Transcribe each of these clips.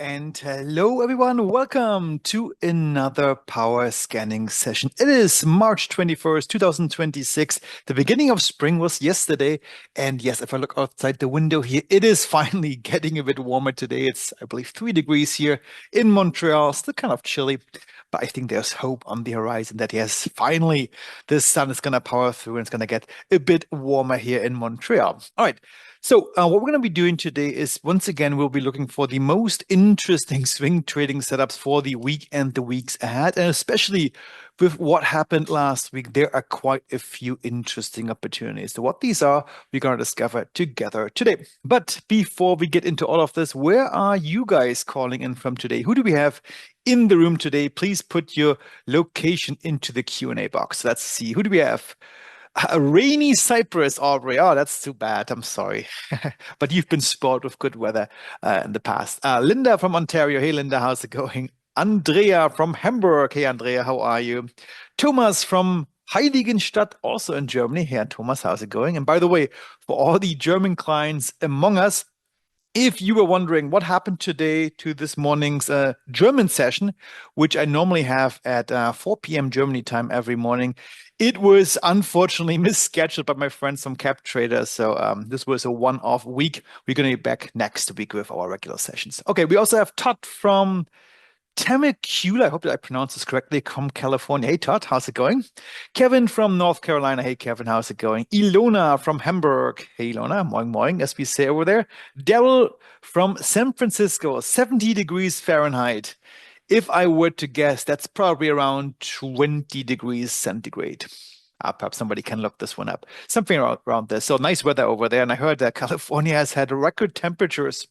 And hello, everyone. Welcome to another power scanning session. It is March 21st, 2026. The beginning of spring was yesterday. And yes, if I look outside the window here, it is finally getting a bit warmer today. It's, I believe, 3 degrees here in Montreal. Still kind of chilly, but I think there's hope on the horizon that, yes, finally, the sun is going to power through and it's going to get a bit warmer here in Montreal. All right. So what we're going to be doing today is, once again, we'll be looking for the most interesting swing trading setups for the week and the weeks ahead. And especially with what happened last week, there are quite a few interesting opportunities. So what these are, we're going to discover together today. But before we get into all of this, where are you guys calling in from today? Who do we have in the room today? Please put your location into the Q&A box. Let's see. Who do we have? A rainy Cyprus, Aubrey. Oh, that's too bad. I'm sorry. But you've been spoiled with good weather in the past. Linda from Ontario. Hey, Linda, how's it going? Andrea from Hamburg. Hey, Andrea, how are you? Thomas from Heiligenstadt, also in Germany. Hey, Thomas, how's it going? And by the way, for all the German clients among us, if you were wondering what happened today to this morning's German session, which I normally have at 4 p.m. Germany time every morning, it was unfortunately misscheduled by my friends from Cap Trader. So this was a one-off week. We're going to be back next week with our regular sessions. Okay, we also have Todd from Temecula, I hope that I pronounced this correctly, from California. Hey, Todd, how's it going? Kevin from North Carolina. Hey, Kevin, how's it going? Ilona from Hamburg. Hey, Ilona, moin moin, as we say over there. Daryl from San Francisco, 70 degrees Fahrenheit. If I were to guess, that's probably around 20 degrees centigrade. Perhaps somebody can look this one up. Something around this. So nice weather over there. And I heard that California has had record temperatures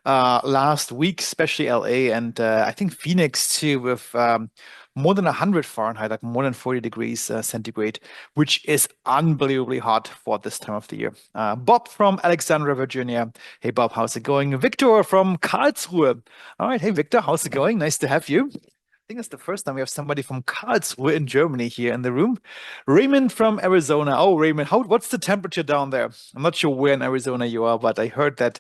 last week, especially LA, and I think Phoenix too, with more than 100 Fahrenheit, like more than 40 degrees centigrade, which is unbelievably hot for this time of the year. Bob from Alexandria, Virginia. Hey, Bob, how's it going? Victor from Karlsruhe. All right. Hey, Victor, how's it going? Nice to have you. I think it's the first time we have somebody from Karlsruhe in Germany here in the room. Raymond from Arizona. Oh, Raymond, what's the temperature down there? I'm not sure where in Arizona you are, but I heard that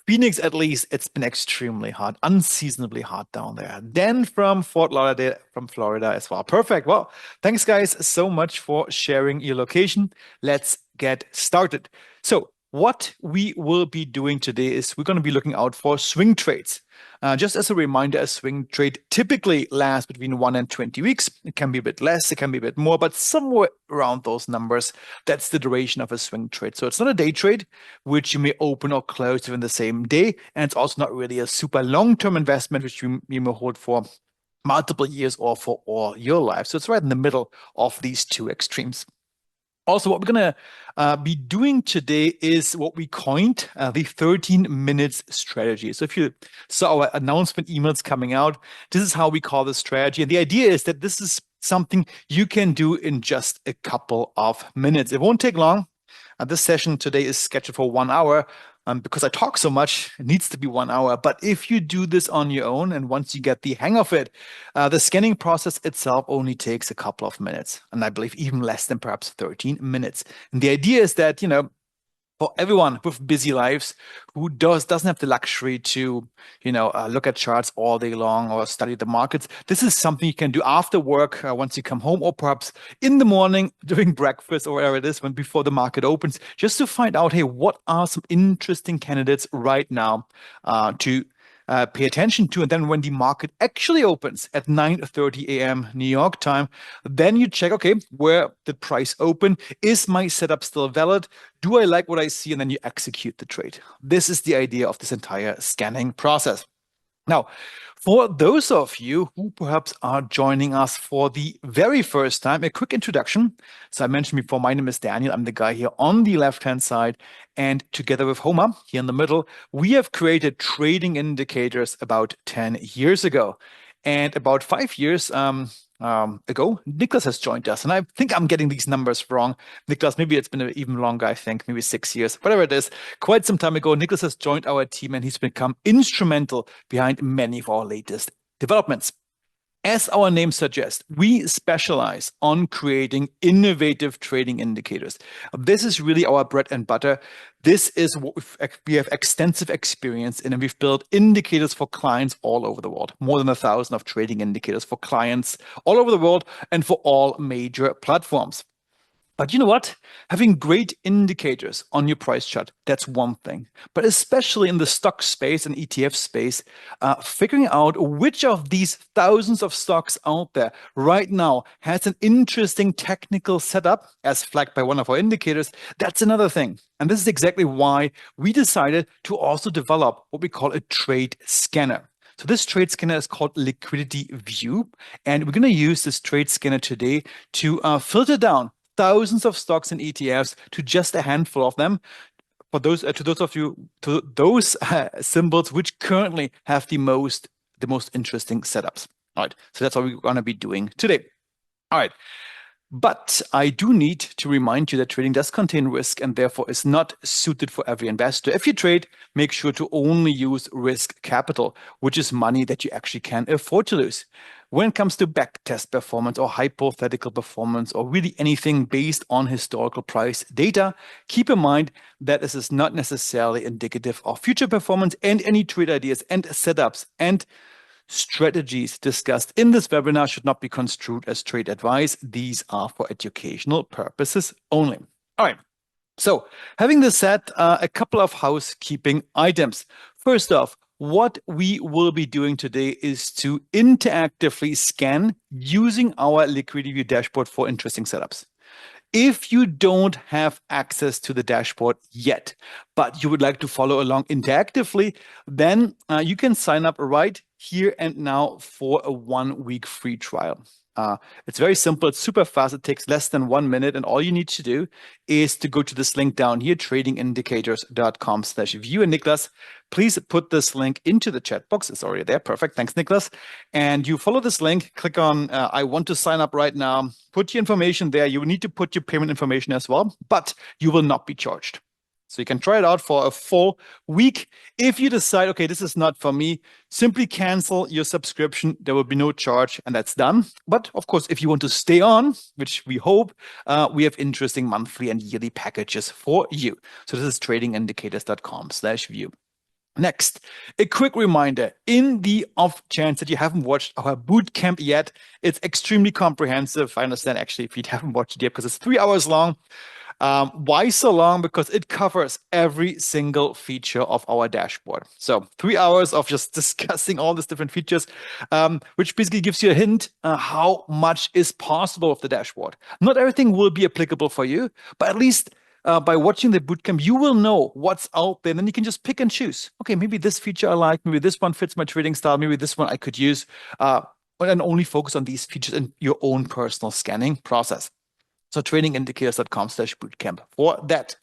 Phoenix, at least, it's been extremely hot, unseasonably hot down there. Dan from Fort Lauderdale, from Florida as well. Perfect. Well, thanks, guys, so much for sharing your location. Let's get started. So, what we will be doing today is we're going to be looking out for swing trades. Just as a reminder, a swing trade typically lasts between 1 and 20 weeks. It can be a bit less, it can be a bit more, but somewhere around those numbers, that's the duration of a swing trade. So it's not a day trade, which you may open or close within the same day. And it's also not really a super long-term investment, which you may hold for multiple years or for all your life. So it's right in the middle of these two extremes. Also, what we're going to be doing today is what we coined the 13 minutes strategy. So if you saw our announcement emails coming out, this is how we call this strategy. And the idea is that this is something you can do in just a couple of minutes. It won't take long. This session today is scheduled for 1 hour. Because I talk so much, it needs to be 1 hour. But if you do this on your own, and once you get the hang of it, the scanning process itself only takes a couple of minutes. And I believe even less than perhaps 13 minutes. And the idea is that, for everyone with busy lives who doesn't have the luxury to, look at charts all day long or study the markets, this is something you can do after work once you come home, or perhaps in the morning during breakfast or whatever it is, before the market opens, just to find out, hey, what are some interesting candidates right now to pay attention to. And then when the market actually opens at 9:30 a.m. New York time, then you check, okay, where did price open? Is my setup still valid? Do I like what I see? And then you execute the trade. This is the idea of this entire scanning process. Now, for those of you who perhaps are joining us for the very first time, a quick introduction. So I mentioned before, my name is Daniel. I'm the guy here on the left-hand side. And together with Homer here in the middle, we have created trading indicators about 10 years ago. And about 5 years ago, Nicholas has joined us. And I think I'm getting these numbers wrong. Nicholas, maybe it's been even longer, I think, maybe 6 years, whatever it is. Quite some time ago, Nicholas has joined our team and he's become instrumental behind many of our latest developments. As our name suggests, we specialize on creating innovative trading indicators. This is really our bread and butter. This is what we have extensive experience in, and we've built indicators for clients all over the world. More than 1,000 of trading indicators for clients all over the world and for all major platforms. But you know what? Having great indicators on your price chart, that's one thing. But especially in the stock space and ETF space, figuring out which of these thousands of stocks out there right now has an interesting technical setup, as flagged by one of our indicators, that's another thing. And this is exactly why we decided to also develop what we call a trade scanner. So this trade scanner is called Liquidity View, and we're going to use this trade scanner today to filter down thousands of stocks and ETFs to just a handful of them. For those to those symbols which currently have the most interesting setups. All right, so that's what we're going to be doing today. All right. But I do need to remind you that trading does contain risk and therefore is not suited for every investor. If you trade, make sure to only use risk capital, which is money that you actually can afford to lose. When it comes to backtest performance or hypothetical performance or really anything based on historical price data, keep in mind that this is not necessarily indicative of future performance, and any trade ideas and setups and strategies discussed in this webinar should not be construed as trade advice. These are for educational purposes only. All right. So having this said, a couple of housekeeping items. First off, what we will be doing today is to interactively scan using our Liquidity View dashboard for interesting setups. If you don't have access to the dashboard yet, but you would like to follow along interactively, then you can sign up right here and now for a 1-week free trial. It's very simple. It's super fast. It takes less than 1 minute. And all you need to do is to go to this link down here, tradingindicators.com/view. And Niklas, please put this link into the chat box. It's already there. Perfect. Thanks, Niklas. And you follow this link, click on I want to sign up right now, put your information there. You need to put your payment information as well, but you will not be charged. So you can try it out for a full week. If you decide, okay, this is not for me, simply cancel your subscription. There will be no charge, and that's done. But of course, if you want to stay on, which we hope, we have interesting monthly and yearly packages for you. So this is tradingindicators.com/view. Next, a quick reminder, in the off chance that you haven't watched our bootcamp yet, it's extremely comprehensive. I understand actually if you haven't watched it yet because it's 3 hours long. Why so long? Because it covers every single feature of our dashboard. So 3 hours of just discussing all these different features, which basically gives you a hint how much is possible of the dashboard. Not everything will be applicable for you, but at least by watching the bootcamp, you will know what's out there. And then you can just pick and choose. Okay, maybe this feature I like, maybe this one fits my trading style, maybe this one I could use, and only focus on these features in your own personal scanning process. So tradingindicators.com/bootcamp for that.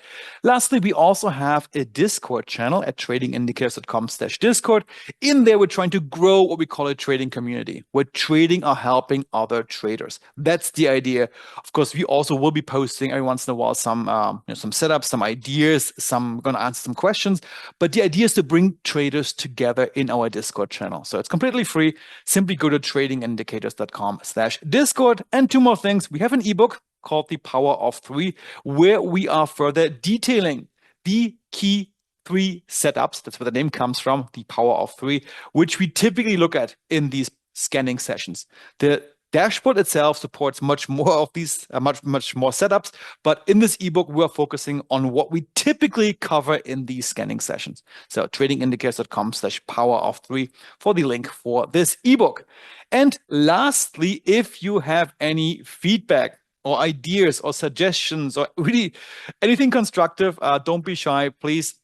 Lastly, we also have a Discord channel at tradingindicators.com/Discord. In there, we're trying to grow what we call a trading community, where trading are helping other traders. That's the idea. Of course, we also will be posting every once in a while some setups, some ideas, I'm going to answer some questions. But the idea is to bring traders together in our Discord channel. So it's completely free. Simply go to tradingindicators.com/Discord. And 2 more things. We have an ebook called The Power of 3, where we are further detailing the key 3 setups. That's where the name comes from, The Power of 3, which we typically look at in these scanning sessions. The dashboard itself supports much more of these, much more setups. But in this ebook, we're focusing on what we typically cover in these scanning sessions. So tradingindicators.com/power of 3 for the link for this ebook. And lastly, if you have any feedback or ideas or suggestions or really anything constructive, don't be shy. Please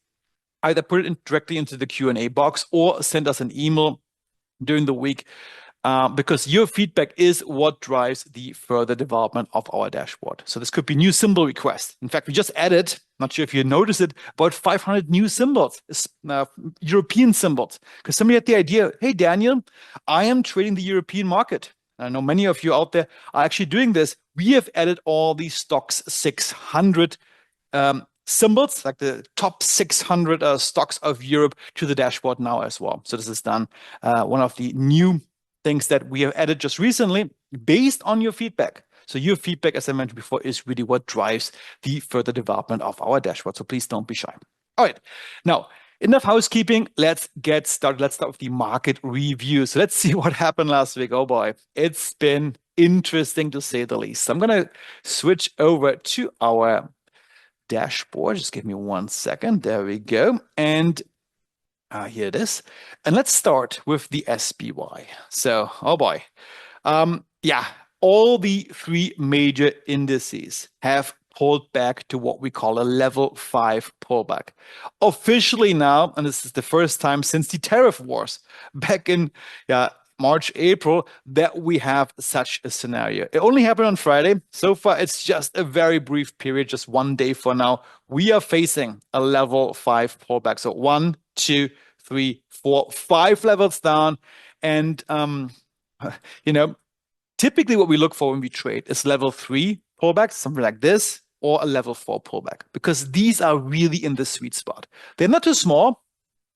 either put it directly into the Q&A box or send us an email during the week, because your feedback is what drives the further development of our dashboard. So this could be new symbol requests. In fact, we just added, not sure if you noticed it, about 500 new symbols, European symbols, because somebody had the idea, hey, Daniel, I am trading the European market. I know many of you out there are actually doing this. We have added all these stocks 600 symbols, like the top 600 stocks of Europe, to the dashboard now as well. So this is done one of the new things that we have added just recently based on your feedback. So your feedback, as I mentioned before, is really what drives the further development of our dashboard. So please don't be shy. All right. Now, enough housekeeping. Let's get started. Let's start with the market review. So let's see what happened last week. Oh boy, it's been interesting to say the least. So I'm going to switch over to our dashboard. Just give me 1 second. There we go. And here it is. And let's start with the SPY. So, oh boy. Yeah, all the three major indices have pulled back to what we call a level 5 pullback. Officially now, and this is the first time since the tariff wars back in March, April, that we have such a scenario. It only happened on Friday. So far, it's just a very brief period, just 1 day for now. We are facing a level 5 pullback. So 1, 2, 3, 4, 5 levels down. And, typically what we look for when we trade is level 3 pullbacks, something like this, or a level 4 pullback, because these are really in the sweet spot. They're not too small,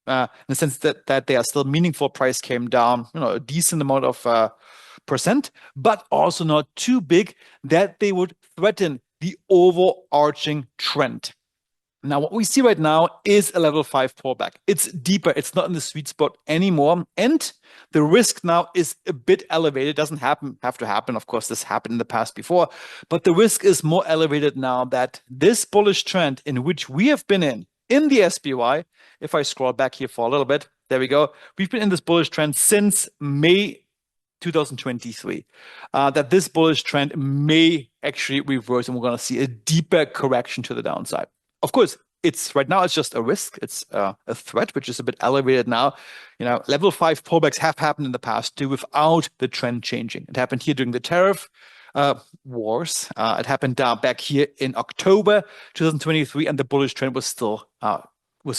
in the sense that they are still meaningful. Price came down, a decent amount of percent, but also not too big that they would threaten the overarching trend. Now, what we see right now is a level 5 pullback. It's deeper. It's not in the sweet spot anymore. And the risk now is a bit elevated. It doesn't have to happen. Of course, this happened in the past before. But the risk is more elevated now that this bullish trend in which we have been in the SPY, if I scroll back here for a little bit, there we go. We've been in this bullish trend since May 2023, that this bullish trend may actually reverse, and we're going to see a deeper correction to the downside. Of course, right now it's just a risk. It's a threat, which is a bit elevated now. Level 5 pullbacks have happened in the past too without the trend changing. It happened here during the tariff wars. It happened back here in October 2023, and the bullish trend was still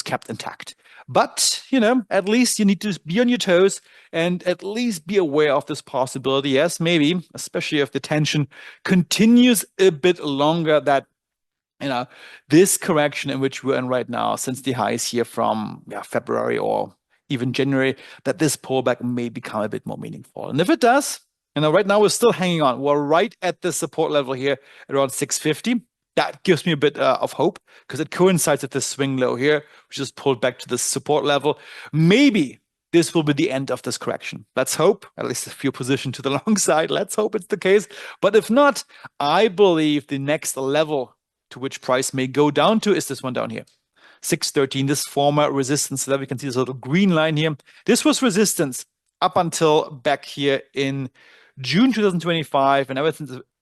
kept intact. But, at least you need to be on your toes and at least be aware of this possibility. Yes, maybe, especially if the tension continues a bit longer, that this correction in which we're in right now, since the highs here from February or even January, that this pullback may become a bit more meaningful. And if it does, right now we're still hanging on. We're right at the support level here around 650. That gives me a bit of hope, because it coincides with the swing low here, which is pulled back to the support level. Maybe this will be the end of this correction. Let's hope, at least if you're positioned to the long side, let's hope it's the case. But if not, I believe the next level to which price may go down to is this one down here, 613, this former resistance level. We can see this little green line here. This was resistance up until back here in June 2025, and ever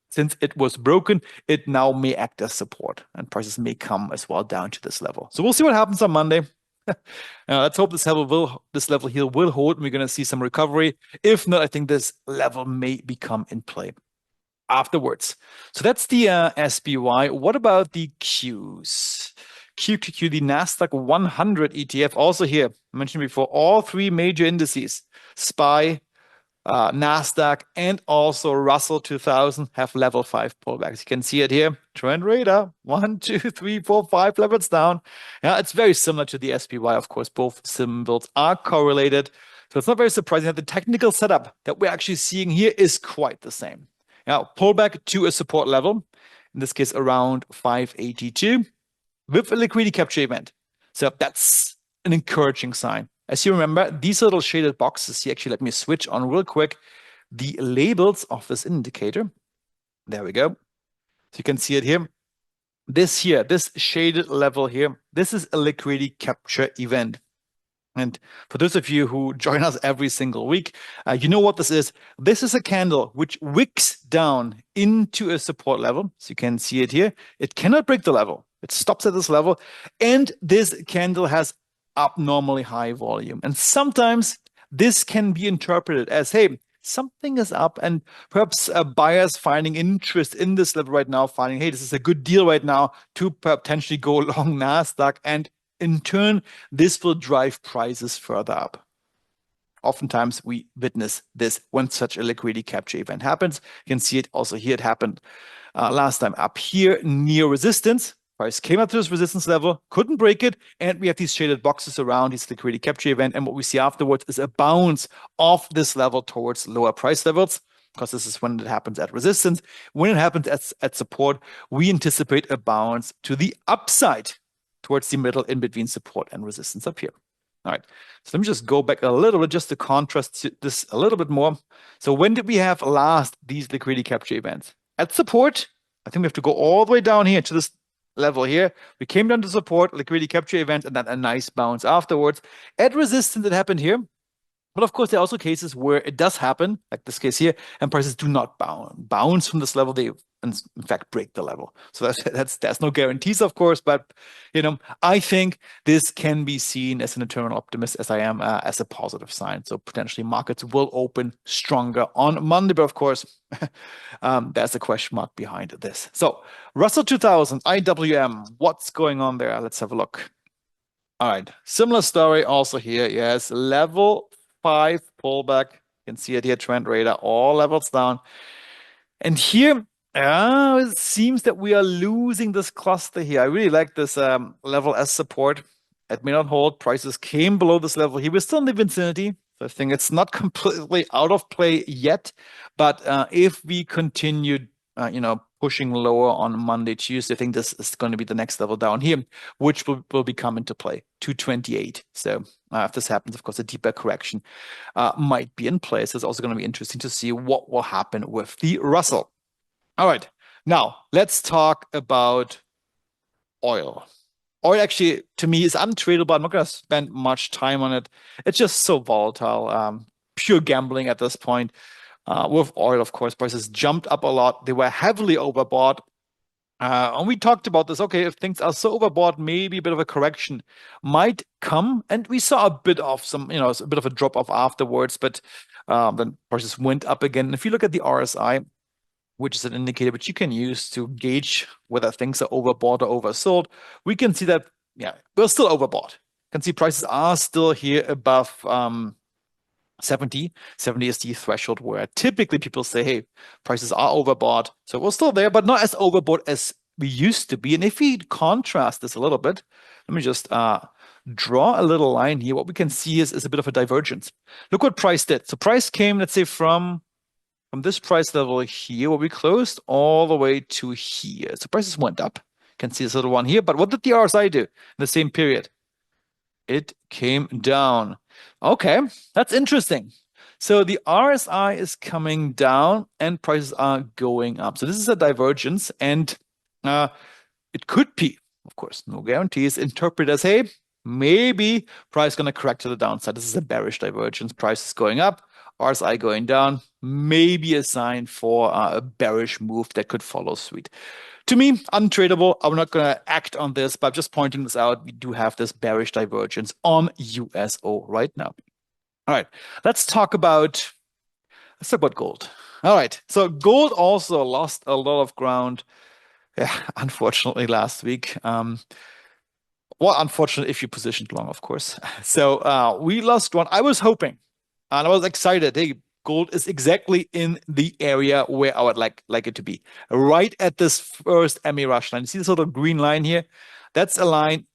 since it was broken, it now may act as support, and prices may come as well down to this level. So we'll see what happens on Monday. Let's hope this level here will hold, and we're going to see some recovery. If not, I think this level may become in play afterwards. So that's the SPY. What about the Qs? QQQ, the Nasdaq 100 ETF, also here, I mentioned before, all three major indices, SPY, Nasdaq, and also Russell 2000 have level 5 pullbacks. You can see it here. Trend radar, 1, 2, 3, 4, 5 levels down. It's very similar to the SPY. Of course, both symbols are correlated. So it's not very surprising that the technical setup that we're actually seeing here is quite the same. Pullback to a support level, in this case around 582, with a liquidity capture event. So that's an encouraging sign. As you remember, these little shaded boxes here, actually, let me switch on real quick the labels of this indicator. There we go. So you can see it here. This shaded level here, this is a liquidity capture event. And for those of you who join us every single week, you know what this is. This is a candle which wicks down into a support level. So you can see it here. It cannot break the level. It stops at this level. And this candle has abnormally high volume. And sometimes this can be interpreted as, hey, something is up, and perhaps buyers finding interest in this level right now, finding, hey, this is a good deal right now to potentially go long Nasdaq, and in turn, this will drive prices further up. Oftentimes, we witness this when such a liquidity capture event happens. You can see it also here. It happened last time up here near resistance. Price came up to this resistance level, couldn't break it, and we have these shaded boxes around this liquidity capture event. And what we see afterwards is a bounce off this level towards lower price levels, because this is when it happens at resistance. When it happens at support, we anticipate a bounce to the upside towards the middle in between support and resistance up here. All right, so let me just go back a little bit just to contrast this a little bit more. So when did we have last these liquidity capture events? At support, I think we have to go all the way down here to this level here. We came down to support, liquidity capture event, and then a nice bounce afterwards. At resistance, it happened here. But of course, there are also cases where it does happen, like this case here, and prices do not bounce from this level. They, in fact, break the level. So there's no guarantees, of course, but I think this can be seen as an eternal optimist, as I am, as a positive sign. So potentially markets will open stronger on Monday, but of course, there's a question mark behind this. So Russell 2000, IWM, what's going on there? Let's have a look. All right, similar story also here. Yes, level 5 pullback. You can see it here, trend radar, all levels down. And here, it seems that we are losing this cluster here. I really like this level as support. It may not hold. Prices came below this level here. We're still in the vicinity. So I think it's not completely out of play yet. But if we continue, pushing lower on Monday, Tuesday, I think this is going to be the next level down here, which will be come into play, 228. So if this happens, of course, a deeper correction might be in place. It's also going to be interesting to see what will happen with the Russell. All right, now let's talk about oil. Oil actually, to me, is untradeable. I'm not going to spend much time on it. It's just so volatile, pure gambling at this point. With oil, of course, prices jumped up a lot. They were heavily overbought. And we talked about this. Okay, if things are so overbought, maybe a bit of a correction might come. And we saw a bit of a bit of a drop off afterwards, but then prices went up again. And if you look at the RSI, which is an indicator which you can use to gauge whether things are overbought or oversold, we can see that, we're still overbought. You can see prices are still here above 70. 70 is the threshold where typically people say, hey, prices are overbought. So we're still there, but not as overbought as we used to be. And if we contrast this a little bit, let me just draw a little line here. What we can see is a bit of a divergence. Look what price did. So price came, let's say, from this price level here, where we closed, all the way to here. So prices went up. You can see this little one here. But what did the RSI do in the same period? It came down. Okay, that's interesting. So the RSI is coming down and prices are going up. So this is a divergence, and it could be, of course, no guarantees, interpreted as, hey, maybe price going to correct to the downside. This is a bearish divergence. Price is going up, RSI going down, maybe a sign for a bearish move that could follow suit. To me, untradeable. I'm not going to act on this, but I'm just pointing this out. We do have this bearish divergence on USO right now. All right, let's talk about gold. All right, so gold also lost a lot of ground, unfortunately, last week. Well, unfortunately, if you positioned long, of course. So we lost ground. I was hoping, and I was excited. Hey, gold is exactly in the area where I would like it to be, right at this first MA rush line. You see this little green line here? That's a line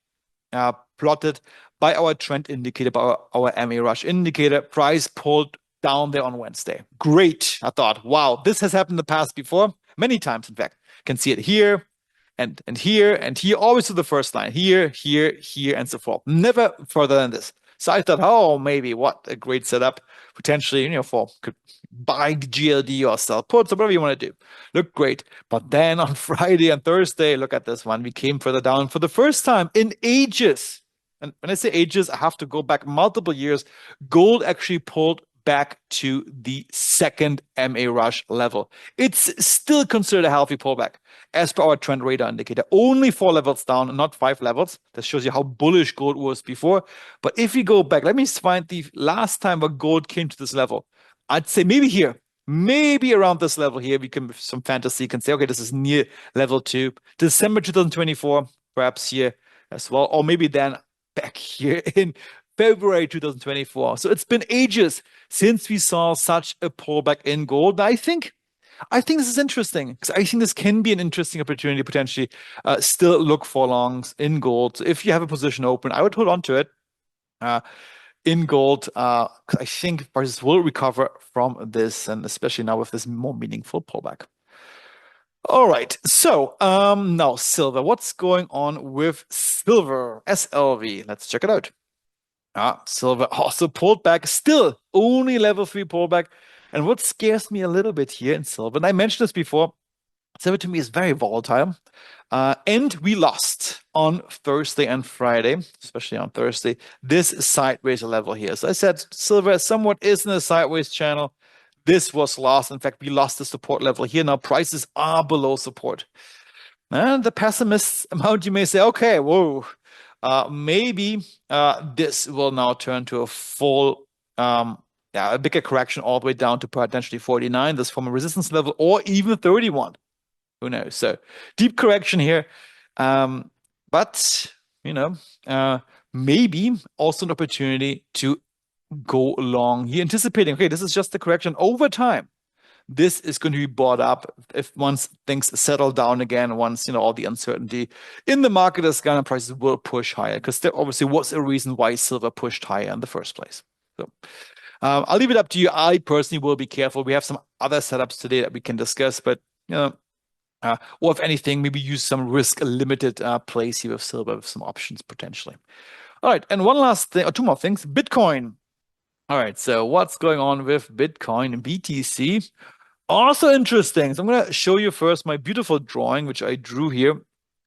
plotted by our trend indicator, by our MA rush indicator. Price pulled down there on Wednesday. Great. I thought, wow, this has happened in the past before, many times, in fact. You can see it here and here and here, always to the first line, here, and so forth. Never further than this. So I thought, oh, maybe what a great setup, potentially, could buy GLD or sell puts or whatever you want to do. Look great. But then on Friday and Thursday, look at this one. We came further down for the first time in ages. And when I say ages, I have to go back multiple years. Gold actually pulled back to the second MA rush level. It's still considered a healthy pullback as per our trend radar indicator. Only 4 levels down, not 5 levels. That shows you how bullish gold was before. But if we go back, let me find the last time where gold came to this level. I'd say maybe here, maybe around this level here, we can, some fantasy, can say, okay, this is near level 2. December 2024, perhaps here as well. Or maybe then back here in February 2024. So it's been ages since we saw such a pullback in gold. I think I think this is interesting because I think this can be an interesting opportunity to potentially still look for longs in gold. So if you have a position open, I would hold on to it uh, in gold because I think prices will recover from this, and especially now with this more meaningful pullback. All right, so now silver. What's going on with silver? SLV. Let's check it out. Silver also pulled back, still only level 3 pullback. And what scares me a little bit here in silver, and I mentioned this before, silver to me is very volatile. And we lost on Thursday and Friday, especially on Thursday, this sideways level here. So I said silver somewhat is in a sideways channel. This was lost. In fact, we lost the support level here. Now prices are below support. And the pessimist amount, you may say, okay, whoa, maybe this will now turn to a full, a bigger correction all the way down to potentially 49, this from a resistance level, or even 31. Who knows? So deep correction here. But, maybe also an opportunity to go long here, anticipating, okay, this is just the correction over time. This is going to be bought up if once things settle down again, once all the uncertainty in the market is gone, prices will push higher because there obviously was a reason why silver pushed higher in the first place. So I'll leave it up to you. I personally will be careful. We have some other setups today that we can discuss, but or if anything, maybe use some risk limited plays here with silver with some options potentially. All right, and one last thing, or two more things. Bitcoin. All right, so what's going on with Bitcoin and BTC? Also interesting. So I'm going to show you first my beautiful drawing, which I drew here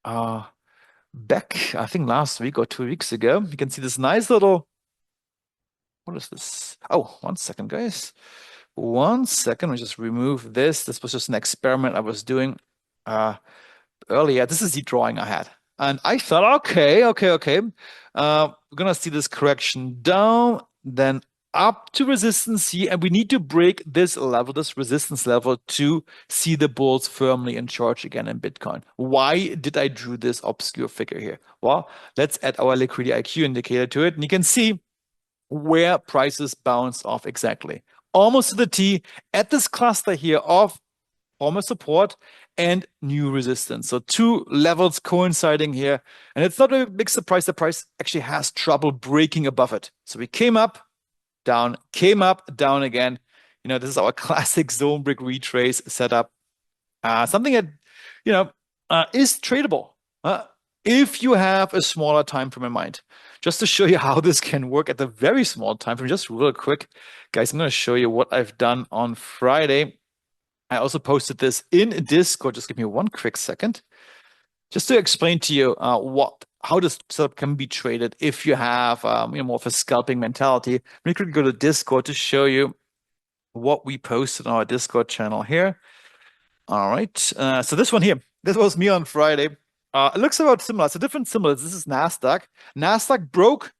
back, I think last week or 2 weeks ago. You can see this nice little, what is this? Oh, 1 second, guys. 1 second. Let me just remove this. This was just an experiment I was doing earlier. This is the drawing I had. And I thought, okay. We're going to see this correction down, then up to resistance here, and we need to break this level, this resistance level, to see the bulls firmly in charge again in Bitcoin. Why did I draw this obscure figure here? Well, let's add our liquidity IQ indicator to it, and you can see where prices bounce off exactly. Almost to the T at this cluster here of former support and new resistance. So two levels coinciding here. And it's not a big surprise the price actually has trouble breaking above it. So we came up, down, came up, down again. This is our classic zone brick retrace setup. Something that, is tradable if you have a smaller time frame in mind. Just to show you how this can work at the very small time frame, just real quick, guys, I'm going to show you what I've done on Friday. I also posted this in Discord. Just give me 1 quick second, just to explain to you how this setup can be traded if you have more of a scalping mentality. I'm going to go to Discord to show you what we posted on our Discord channel here. All right, so this one here, this was me on Friday. It looks about similar. It's a different symbol. This is Nasdaq. Nasdaq broke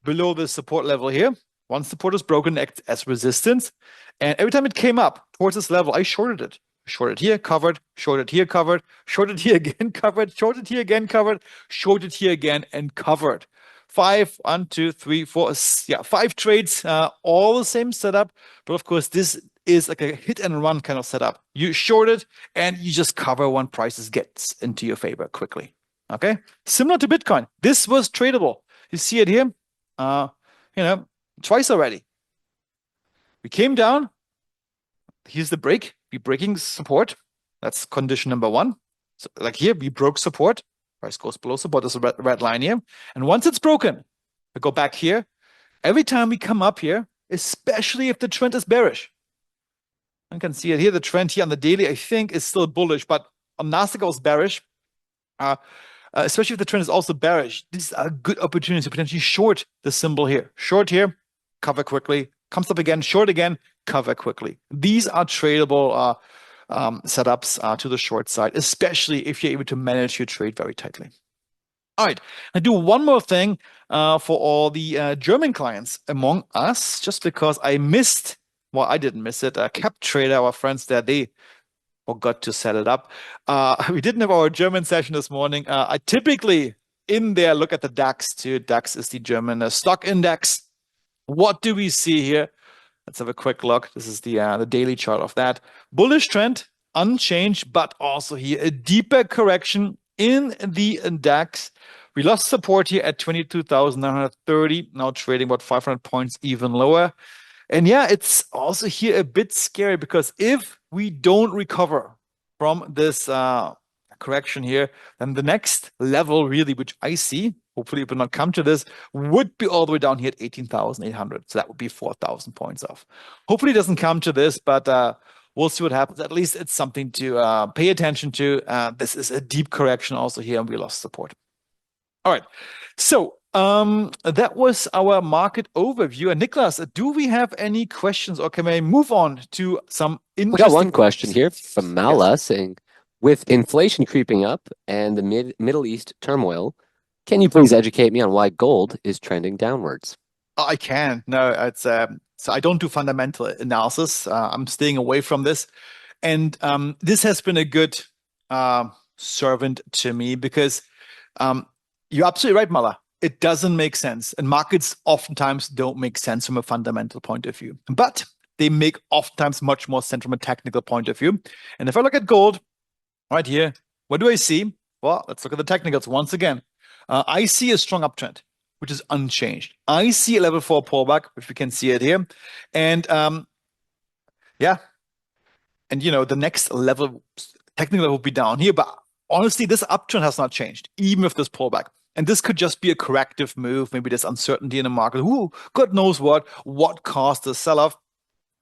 below the support level here. Once support is broken, acts as resistance. And every time it came up towards this level, I shorted it. Shorted here, covered, shorted here, covered, shorted here again, covered, shorted here again, covered, shorted here again, and covered. 5, 1, 2, 3, 4, 5 trades, all the same setup. But of course, this is like a hit and run kind of setup. You short it and you just cover when prices gets into your favor quickly. Okay, similar to Bitcoin. This was tradable. You see it here, twice already. We came down. Here's the break. We're breaking support. That's condition number 1. So like here, we broke support. Price goes below support. There's a red line here. And once it's broken, we go back here. Every time we come up here, especially if the trend is bearish. You can see it here. The trend here on the daily, I think, is still bullish, but on Nasdaq it was bearish. Especially if the trend is also bearish. This is a good opportunity to potentially short the symbol here. Short here, cover quickly. Comes up again, short again, cover quickly. These are tradable setups to the short side, especially if you're able to manage your trade very tightly. All right, I do one more thing for all the German clients among us, just because I missed, well, I didn't miss it. Cap Trader, our friends there, they forgot to set it up. We didn't have our German session this morning. I typically in there look at the DAX too. DAX is the German stock index. What do we see here? Let's have a quick look. This is the daily chart of that. Bullish trend, unchanged, but also here a deeper correction in the DAX. We lost support here at 22,930, now trading about 500 points even lower. And yeah, it's also here a bit scary because if we don't recover from this correction here, then the next level really, which I see, hopefully it will not come to this, would be all the way down here at 18,800. So that would be 4,000 points off. Hopefully it doesn't come to this, but we'll see what happens. At least it's something to pay attention to. This is a deep correction also here, and we lost support. All right. So that was our market overview. And Niklas, do we have any questions, or can I move on to some interesting? We got one question here from Mala saying, with inflation creeping up and the Middle East turmoil, can you please educate me on why gold is trending downwards? I can. No, it's so I don't do fundamental analysis. I'm staying away from this, and this has been a good servant to me because you're absolutely right, Mala. It doesn't make sense, and markets oftentimes don't make sense from a fundamental point of view, but they make oftentimes much more sense from a technical point of view. And if I look at gold right here, what do I see? Well, let's look at the technicals once again. I see a strong uptrend, which is unchanged. I see a level 4 pullback, which we can see it here. And yeah, and the next level, technical level will be down here. But honestly, this uptrend has not changed, even with this pullback. And this could just be a corrective move. Maybe there's uncertainty in the market. Who, God knows what caused the sell-off.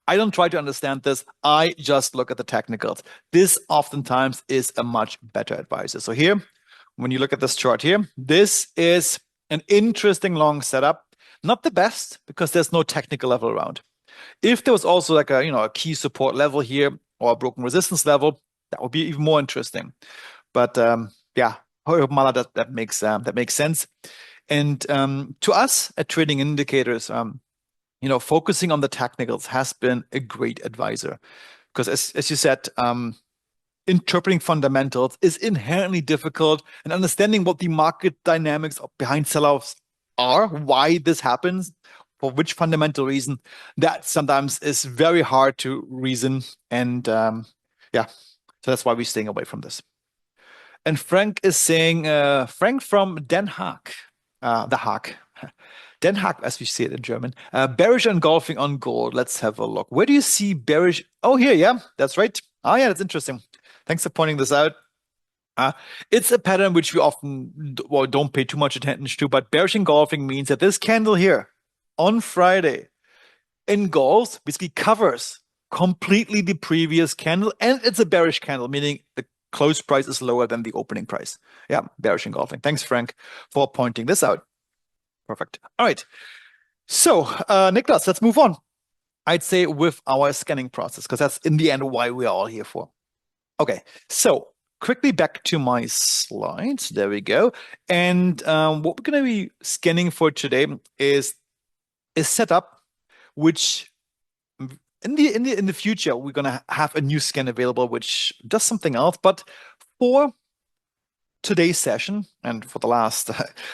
I don't try to understand this. I just look at the technicals. This oftentimes is a much better advisor. So here, when you look at this chart here, this is an interesting long setup. Not the best because there's no technical level around. If there was also like a key support level here or a broken resistance level, that would be even more interesting. But yeah, however, Mala, that makes sense. And to us at Trading Indicators, focusing on the technicals has been a great advisor because, as you said, interpreting fundamentals is inherently difficult, and understanding what the market dynamics behind sell-offs are, why this happens, for which fundamental reason, that sometimes is very hard to reason. And yeah, so that's why we're staying away from this. And Frank is saying, Frank from Den Haag, the Haag. Den Haag, as we say it in German. Bearish engulfing on gold. Let's have a look. Where do you see bearish? Oh, here, yeah, that's right. Oh, yeah, that's interesting. Thanks for pointing this out. It's a pattern which we often don't pay too much attention to, but bearish engulfing means that this candle here on Friday engulfs, basically covers completely the previous candle, and it's a bearish candle, meaning the close price is lower than the opening price. Yeah, bearish engulfing. Thanks, Frank, for pointing this out. Perfect. All right. So, Niklas, let's move on. I'd say with our scanning process, because that's in the end why we are all here for. Okay, so quickly back to my slides. There we go. And what we're going to be scanning for today is a setup which in the future we're going to have a new scan available which does something else. But for today's session and for the last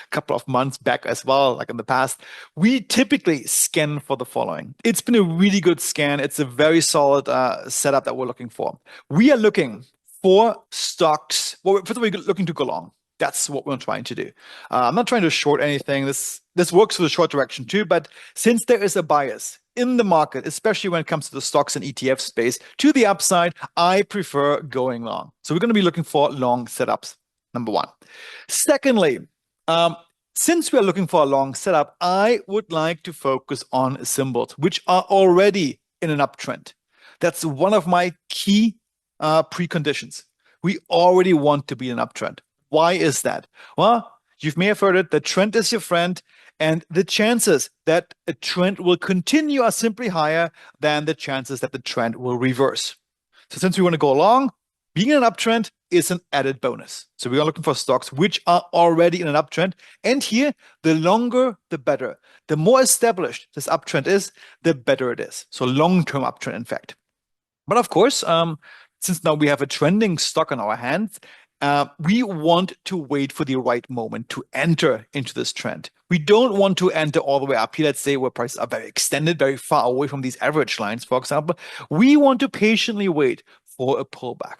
couple of months back as well, like in the past, we typically scan for the following. It's been a really good scan. It's a very solid setup that we're looking for. We are looking for stocks. Well, first of all, we're looking to go long. That's what we're trying to do. I'm not trying to short anything. This works for the short direction too, but since there is a bias in the market, especially when it comes to the stocks and ETF space, to the upside, I prefer going long. So we're going to be looking for long setups. Number one. Secondly, since we are looking for a long setup, I would like to focus on symbols which are already in an uptrend. That's one of my key preconditions. We already want to be in an uptrend. Why is that? Well, you may have heard it, the trend is your friend, and the chances that a trend will continue are simply higher than the chances that the trend will reverse. So since we want to go long, being in an uptrend is an added bonus. So we are looking for stocks which are already in an uptrend. And here, the longer, the better. The more established this uptrend is, the better it is. So long-term uptrend, in fact. But of course, since now we have a trending stock on our hands, We want to wait for the right moment to enter into this trend. We don't want to enter all the way up here, let's say where prices are very extended, very far away from these average lines, for example. We want to patiently wait for a pullback.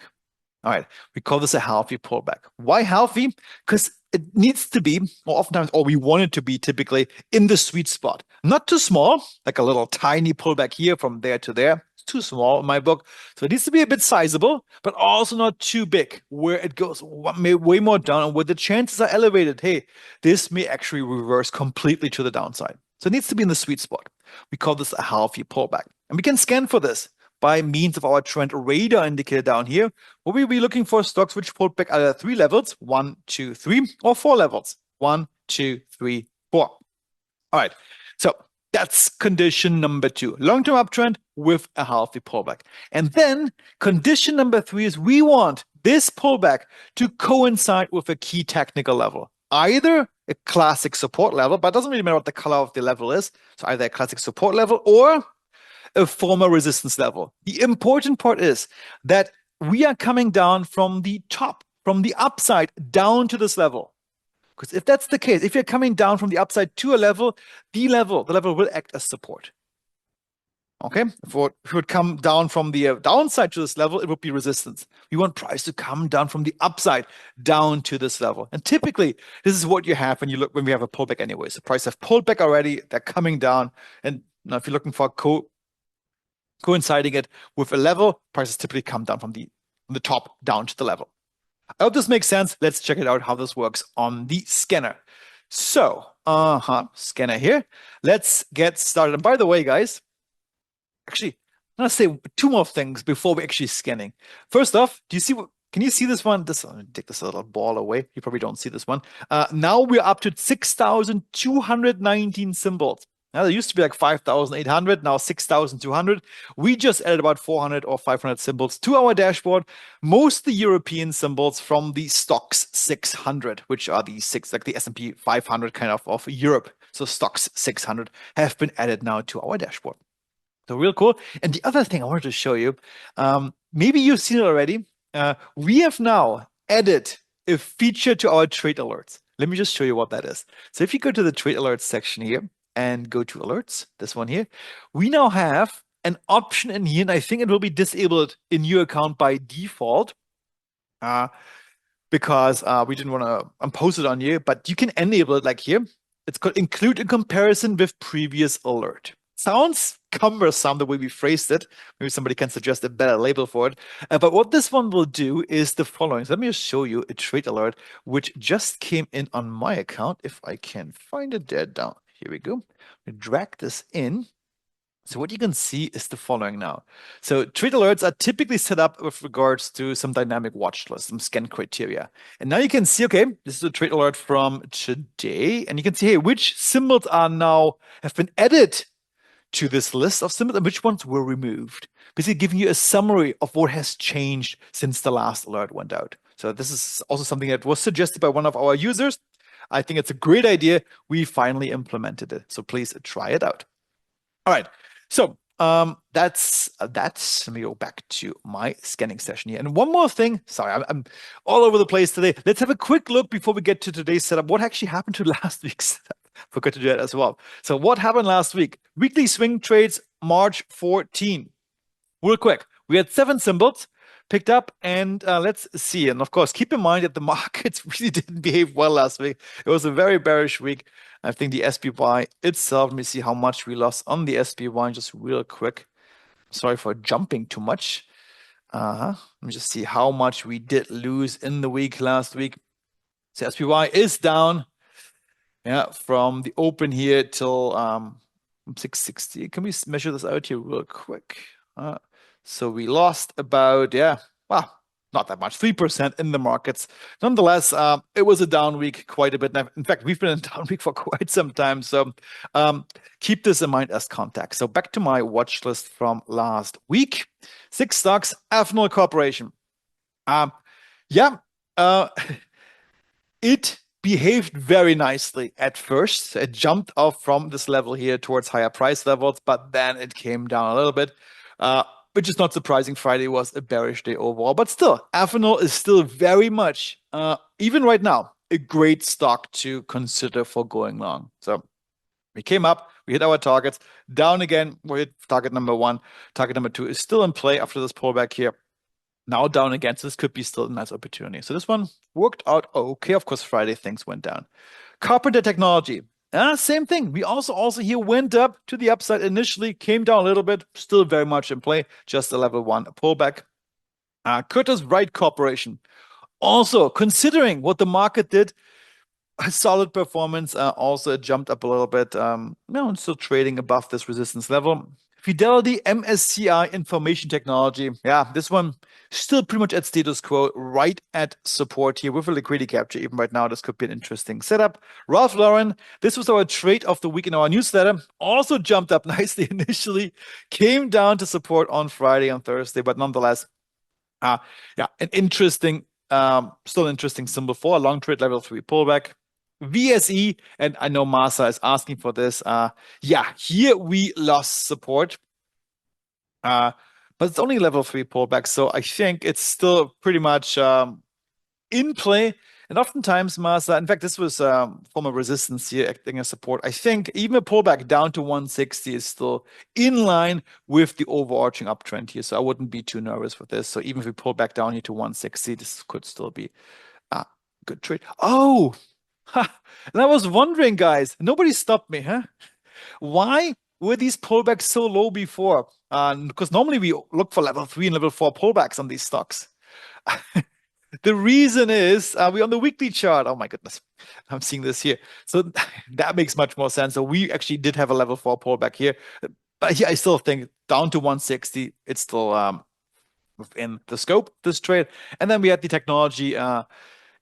All right, we call this a healthy pullback. Why healthy? Because it needs to be, or oftentimes, or we want it to be typically in the sweet spot. Not too small, like a little tiny pullback here from there to there. It's too small in my book. So it needs to be a bit sizable, but also not too big, where it goes way more down and where the chances are elevated. Hey, this may actually reverse completely to the downside. So it needs to be in the sweet spot. We call this a healthy pullback. And we can scan for this by means of our trend radar indicator down here, where we'll be looking for stocks which pulled back either 3 levels, 1, 2, 3, or 4 levels, 1, 2, 3, 4. All right, so that's condition number 2, long-term uptrend with a healthy pullback. And then condition number 3 is we want this pullback to coincide with a key technical level, either a classic support level, but it doesn't really matter what the color of the level is, so either a classic support level or a former resistance level. The important part is that we are coming down from the top, from the upside down to this level. Because if that's the case, if you're coming down from the upside to a level, the level will act as support. Okay, if it would come down from the downside to this level, it would be resistance. We want price to come down from the upside down to this level. And typically, this is what you have when you look when we have a pullback anyways. The price have pulled back already, they're coming down. And now if you're looking for coinciding it with a level, prices typically come down from the top down to the level. I hope this makes sense. Let's check it out how this works on the scanner. So, scanner here. Let's get started. And by the way, guys, actually, I'm gonna say 2 more things before we're actually scanning. First off, can you see this one? Let me take this little ball away. You probably don't see this one. Now we're up to 6,219 symbols. Now, there used to be like 5,800, now 6,200. We just added about 400 or 500 symbols to our dashboard, mostly European symbols from the Stocks 600, which are the like the S&P 500 kind of Europe. So Stocks 600 have been added now to our dashboard. So real cool. And the other thing I wanted to show you, maybe you've seen it already. We have now added a feature to our trade alerts. Let me just show you what that is. So if you go to the trade alerts section here, and go to alerts, this one here, we now have an option in here, and I think it will be disabled in your account by default because we didn't want to impose it on you, but you can enable it like here. It's called include in comparison with previous alert. Sounds cumbersome the way we phrased it. Maybe somebody can suggest a better label for it. But what this one will do is the following. So let me just show you a trade alert which just came in on my account. If I can find it there down. Here we go. We drag this in. So what you can see is the following now. So trade alerts are typically set up with regards to some dynamic watch lists, some scan criteria. And now you can see, okay, this is a trade alert from today. And you can see, hey, which symbols have been added to this list of symbols and which ones were removed. Basically giving you a summary of what has changed since the last alert went out. So this is also something that was suggested by one of our users. I think it's a great idea. We finally implemented it. So please try it out. All right. So that's. Let me go back to my scanning session here. And one more thing. Sorry, I'm all over the place today. Let's have a quick look before we get to today's setup. What actually happened to last week's setup? Forgot to do that as well. So what happened last week? Weekly swing trades, March 14. Real quick. We had 7 symbols picked up, and let's see. And of course, keep in mind that the markets really didn't behave well last week. It was a very bearish week. I think the SPY itself, let me see how much we lost on the SPY just real quick. Sorry for jumping too much. Let me just see how much we did lose in the week last week. So SPY is down, from the open here till 660. Can we measure this out here real quick? So we lost about, not that much, 3% in the markets. Nonetheless, it was a down week quite a bit. In fact, we've been in a down week for quite some time. So keep this in mind as context. So back to my watch list from last week. 6 stocks, Amphenol Corporation. It behaved very nicely at first. It jumped off from this level here towards higher price levels, but then it came down a little bit. which is not surprising. Friday was a bearish day overall, but still, Avenol is still very much, even right now, a great stock to consider for going long. So we came up, we hit our targets, down again, we hit target number 1. Target number 2 is still in play after this pullback here. Now down again, so this could be still a nice opportunity. So this one worked out okay. Of course, Friday things went down. Carpenter Technology, same thing. We also here went up to the upside initially, came down a little bit, still very much in play, just a level 1 pullback. Curtiss-Wright Corporation, also considering what the market did, a solid performance. Also, it jumped up a little bit. No, still trading above this resistance level. Fidelity MSCI Information Technology. Yeah, this one still pretty much at status quo, right at support here with a liquidity capture. Even right now, this could be an interesting setup. Ralph Lauren, this was our trade of the week in our newsletter. Also jumped up nicely initially, came down to support on Friday and Thursday, but nonetheless, yeah, an interesting, still interesting symbol for a long trade level 3 pullback. VSE, and I know Masa is asking for this. Yeah, here we lost support. But it's only level 3 pullback, so I think it's still pretty much in play. And oftentimes, Masa, in fact, this was from a resistance here acting as support. I think even a pullback down to 160 is still in line with the overarching uptrend here. So I wouldn't be too nervous with this. So even if we pull back down here to 160, this could still be a good trade. Oh, and I was wondering, guys, nobody stopped me, huh? Why were these pullbacks so low before? Because normally we look for level 3 and level 4 pullbacks on these stocks. The reason is we're on the weekly chart. Oh my goodness, I'm seeing this here. So that makes much more sense. So we actually did have a level 4 pullback here. But here I still think down to 160, it's still within the scope, this trade. And then we had the technology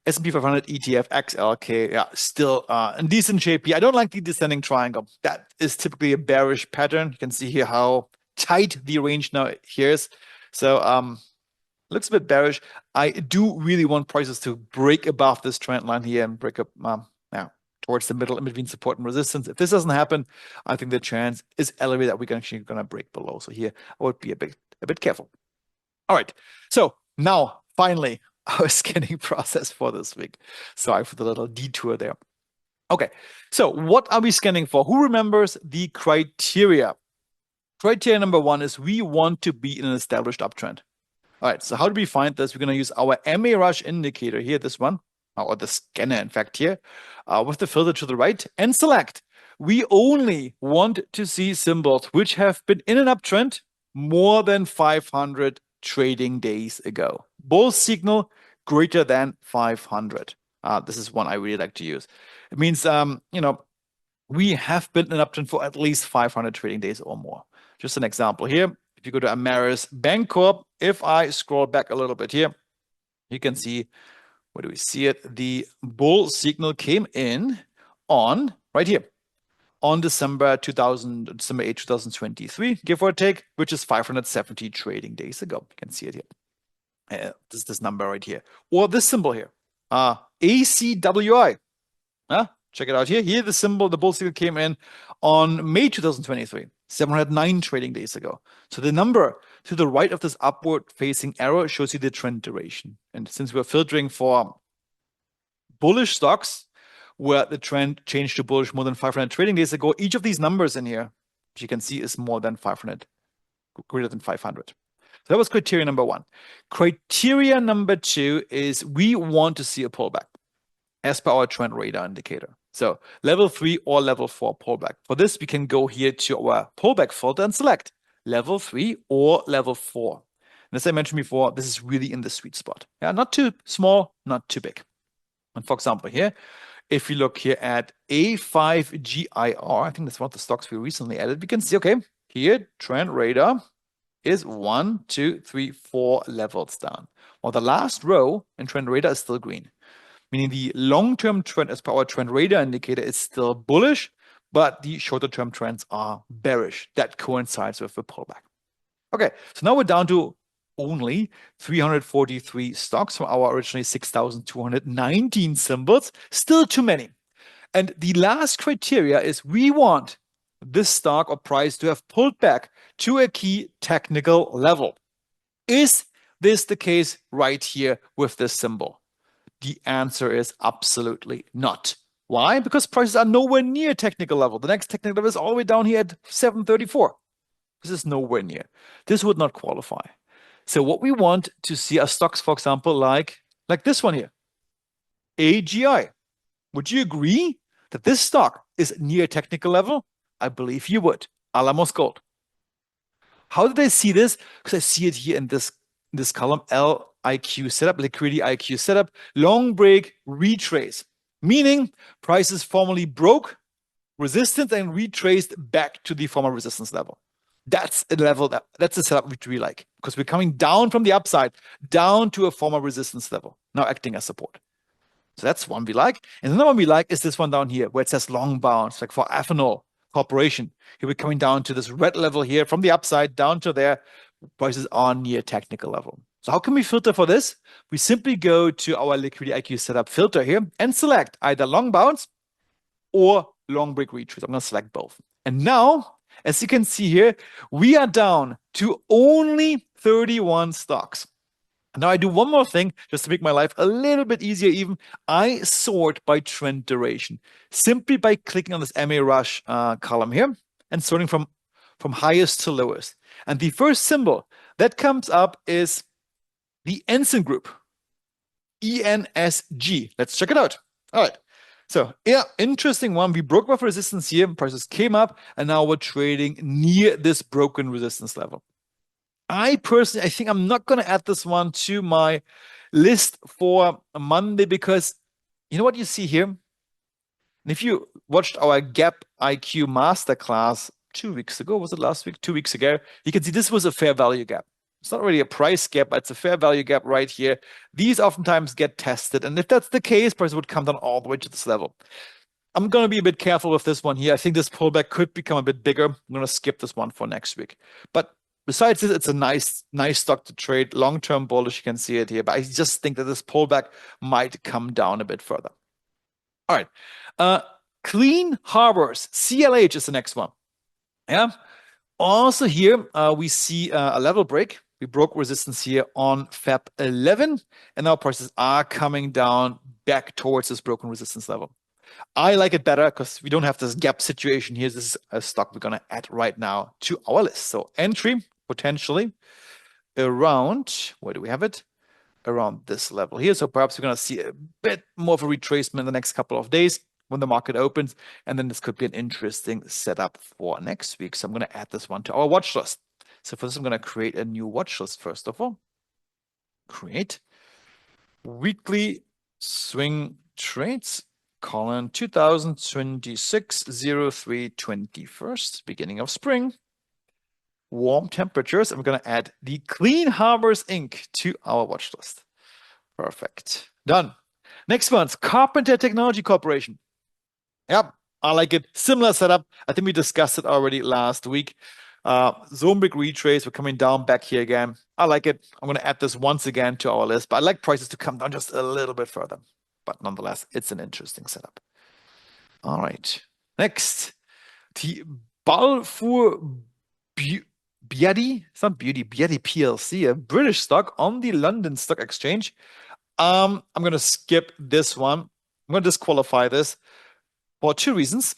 S&P 500 ETF XLK, yeah, still in decent shape here. I don't like the descending triangle. That is typically a bearish pattern. You can see here how tight the range now here is. So looks a bit bearish. I do really want prices to break above this trend line here and break up now towards the middle in between support and resistance. If this doesn't happen, I think the chance is elevated that we're actually going to break below. So here I would be a bit careful. All right. So now finally our scanning process for this week. Sorry for the little detour there. Okay. So what are we scanning for? Who remembers the criteria? Criteria number 1 is we want to be in an established uptrend. All right, so how do we find this? We're going to use our MA Rush indicator here, this one, or the scanner, in fact, here, with the filter to the right, and select. We only want to see symbols which have been in an uptrend more than 500 trading days ago. Bull signal greater than 500. This is one I really like to use. It means, we have been in an uptrend for at least 500 trading days or more. Just an example here. If you go to Ameris Bancorp, if I scroll back a little bit here, you can see, where do we see it? The bull signal came in on, right here, on December 8, 2023, give or take, which is 570 trading days ago. You can see it here. This number right here. Or this symbol here, ACWI. Check it out here. Here the symbol, the bull signal came in on May 2023, 709 trading days ago. So the number to the right of this upward facing arrow shows you the trend duration. And since we're filtering for bullish stocks where the trend changed to bullish more than 500 trading days ago, each of these numbers in here, which you can see is more than 500, greater than 500. So that was criteria number 1. Criteria number 2 is we want to see a pullback as per our trend radar indicator. So level 3 or level 4 pullback. For this, we can go here to our pullback filter and select level 3 or level 4. And as I mentioned before, this is really in the sweet spot. Yeah, not too small, not too big. And for example, here, if you look here at A5GIR, I think that's one of the stocks we recently added, we can see, okay, here, trend radar is 1, 2, 3, 4 levels down. While the last row in trend radar is still green, meaning the long-term trend as per our trend radar indicator is still bullish, but the shorter-term trends are bearish. That coincides with the pullback. Okay, so now we're down to only 343 stocks from our originally 6,219 symbols. Still too many. And the last criteria is we want this stock or price to have pulled back to a key technical level. Is this the case right here with this symbol? The answer is absolutely not. Why? Because prices are nowhere near technical level. The next technical level is all the way down here at 734. This is nowhere near. This would not qualify. So what we want to see are stocks, for example, like this one here, AGI. Would you agree that this stock is near technical level? I believe you would. Alamos Gold. How did I see this? Because I see it here in this column, LIQ setup, liquidity IQ setup, long break retrace, meaning prices formally broke resistance and retraced back to the former resistance level. That's a level that's a setup which we like because we're coming down from the upside down to a former resistance level, now acting as support. So that's one we like. And another one we like is this one down here where it says long bounce, like for Amphenol Corporation. Here we're coming down to this red level here from the upside down to there. Prices are near technical level. So how can we filter for this? We simply go to our Liquidity IQ setup filter here and select either long bounce or long break retrace. I'm going to select both. And now, as you can see here, we are down to only 31 stocks. Now I do one more thing just to make my life a little bit easier even. I sort by trend duration simply by clicking on this MA Rush column here and sorting from highest to lowest. And the first symbol that comes up is the Ensign Group, ENSG. Let's check it out. All right. So yeah, interesting one. We broke above resistance here. Prices came up and now we're trading near this broken resistance level. I think I'm not going to add this one to my list for Monday because you know what you see here? And if you watched our Gap IQ masterclass 2 weeks ago, was it last week? 2 weeks ago, you can see this was a fair value gap. It's not really a price gap, but it's a fair value gap right here. These oftentimes get tested. And if that's the case, price would come down all the way to this level. I'm going to be a bit careful with this one here. I think this pullback could become a bit bigger. I'm going to skip this one for next week. But besides this, it's a nice stock to trade. Long-term bullish, you can see it here. But I just think that this pullback might come down a bit further. All right. Clean Harbors, CLH is the next one. Yeah. Also here, we see a level break. We broke resistance here on Feb 11, and now prices are coming down back towards this broken resistance level. I like it better because we don't have this gap situation here. This is a stock we're going to add right now to our list. So entry potentially around, where do we have it? Around this level here. So perhaps we're going to see a bit more of a retracement in the next couple of days when the market opens. And then this could be an interesting setup for next week. So I'm going to add this one to our watch list. So for this, I'm going to create a new watch list first of all. Create weekly swing trades. Colon 2026 03 21st, beginning of spring. Warm temperatures. And we're going to add the Clean Harbors Inc. to our watch list. Perfect. Done. Next one's Carpenter Technology Corporation. Yep, I like it. Similar setup. I think we discussed it already last week. Zone break retrace. We're coming down back here again. I like it. I'm going to add this once again to our list, but I like prices to come down just a little bit further. But nonetheless, it's an interesting setup. All right. Next, the Balfour Beatty, it's not Beauty, Beatty PLC, a British stock on the London Stock Exchange. I'm going to skip this one. I'm going to disqualify this for two reasons.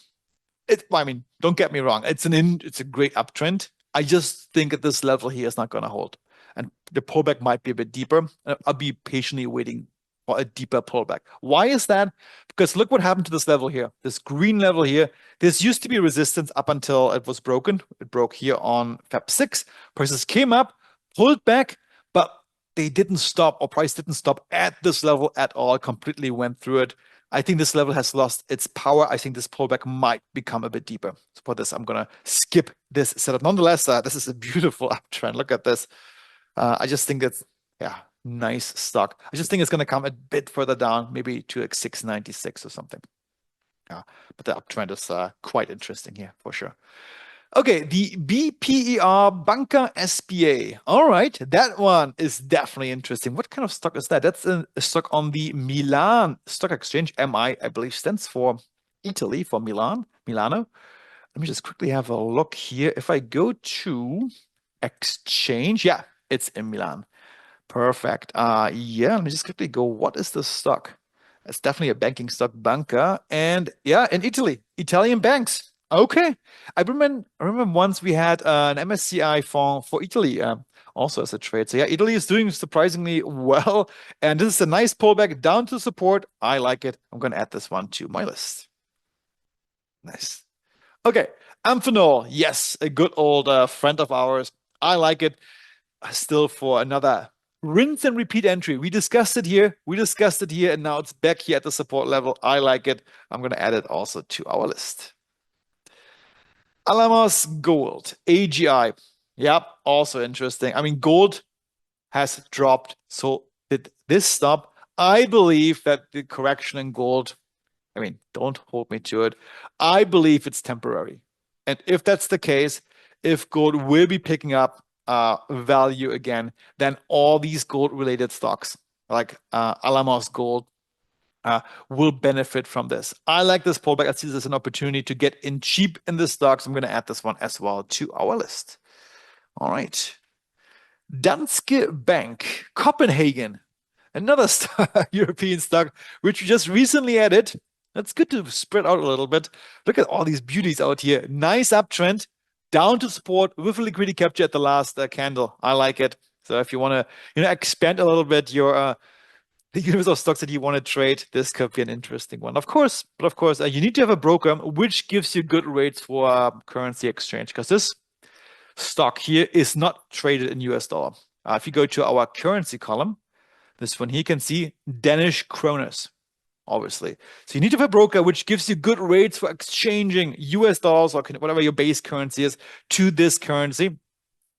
Don't get me wrong. It's a great uptrend. I just think at this level here is not going to hold. And the pullback might be a bit deeper. I'll be patiently waiting for a deeper pullback. Why is that? Because look what happened to this level here. This green level here. This used to be resistance up until it was broken. It broke here on Feb 6. Prices came up, pulled back, but they didn't stop, or price didn't stop at this level at all. Completely went through it. I think this level has lost its power. I think this pullback might become a bit deeper. So for this, I'm going to skip this setup. Nonetheless, this is a beautiful uptrend. Look at this. I just think that's, nice stock. I just think it's going to come a bit further down, maybe to like 696 or something. But the uptrend is quite interesting here for sure. Okay, the BPER Banca SPA. All right, that one is definitely interesting. What kind of stock is that? That's a stock on the Milan Stock Exchange. MI, I believe, stands for Italy, for Milan, Milano. Let me just quickly have a look here. If I go to exchange, yeah, it's in Milan. Perfect. Yeah, let me just quickly go. What is the stock? It's definitely a banking stock, Banca. And yeah, in Italy, Italian banks. Okay. I remember once we had an MSCI for Italy, also as a trade. So yeah, Italy is doing surprisingly well. And this is a nice pullback down to support. I like it. I'm going to add this one to my list. Nice. Okay. Amphenol. Yes, a good old friend of ours. I like it still for another rinse and repeat entry. We discussed it here. We discussed it here, and now it's back here at the support level. I like it. I'm going to add it also to our list. Alamos Gold, AGI. Yep, also interesting. I mean, gold has dropped. So did this stop? I believe that the correction in gold, I mean, don't hold me to it. I believe it's temporary. And if that's the case, if gold will be picking up value again, then all these gold-related stocks, like Alamos Gold, uh, will benefit from this. I like this pullback. I see this as an opportunity to get in cheap in the stocks. I'm going to add this one as well to our list. All right. Danske Bank, Copenhagen, another European stock, which we just recently added. That's good to spread out a little bit. Look at all these beauties out here. Nice uptrend, down to support with a liquidity capture at the last candle. I like it. So if you want to, expand a little bit your the universe of stocks that you want to trade, this could be an interesting one. Of course, but of course, you need to have a broker which gives you good rates for currency exchange because this stock here is not traded in US dollar. If you go to our currency column, this one here, you can see Danish kroners, obviously. So you need to have a broker which gives you good rates for exchanging US dollars or whatever your base currency is to this currency.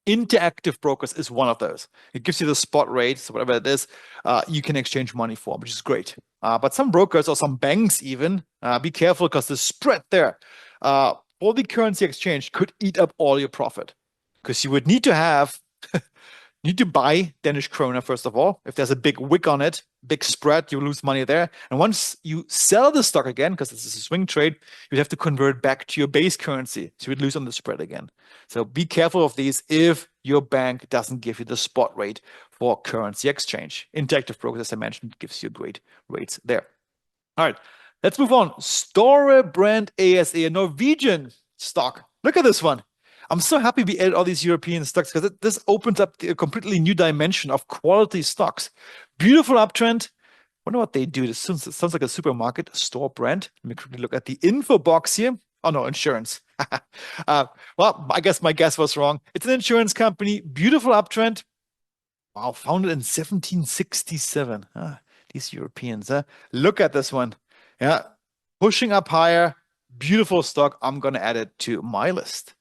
Interactive Brokers is one of those. It gives you the spot rate, so whatever it is, you can exchange money for, which is great. But some brokers or some banks even, be careful because the spread there for the currency exchange could eat up all your profit. Because you would need to buy Danish krona, first of all. If there's a big wick on it, big spread, you lose money there. And once you sell the stock again, because this is a swing trade, you'd have to convert back to your base currency. So you'd lose on the spread again. So be careful of these if your bank doesn't give you the spot rate for currency exchange. Interactive Brokers, as I mentioned, gives you great rates there. All right, let's move on. Store Brand ASA, a Norwegian stock. Look at this one. I'm so happy we added all these European stocks because this opens up a completely new dimension of quality stocks. Beautiful uptrend. Wonder what they do. This sounds like a supermarket store brand. Let me quickly look at the info box here. Oh no, insurance. Well, I guess my guess was wrong. It's an insurance company. Beautiful uptrend. Wow, founded in 1767. These Europeans. Look at this one. Yeah, pushing up higher. Beautiful stock. I'm gonna add it to my list.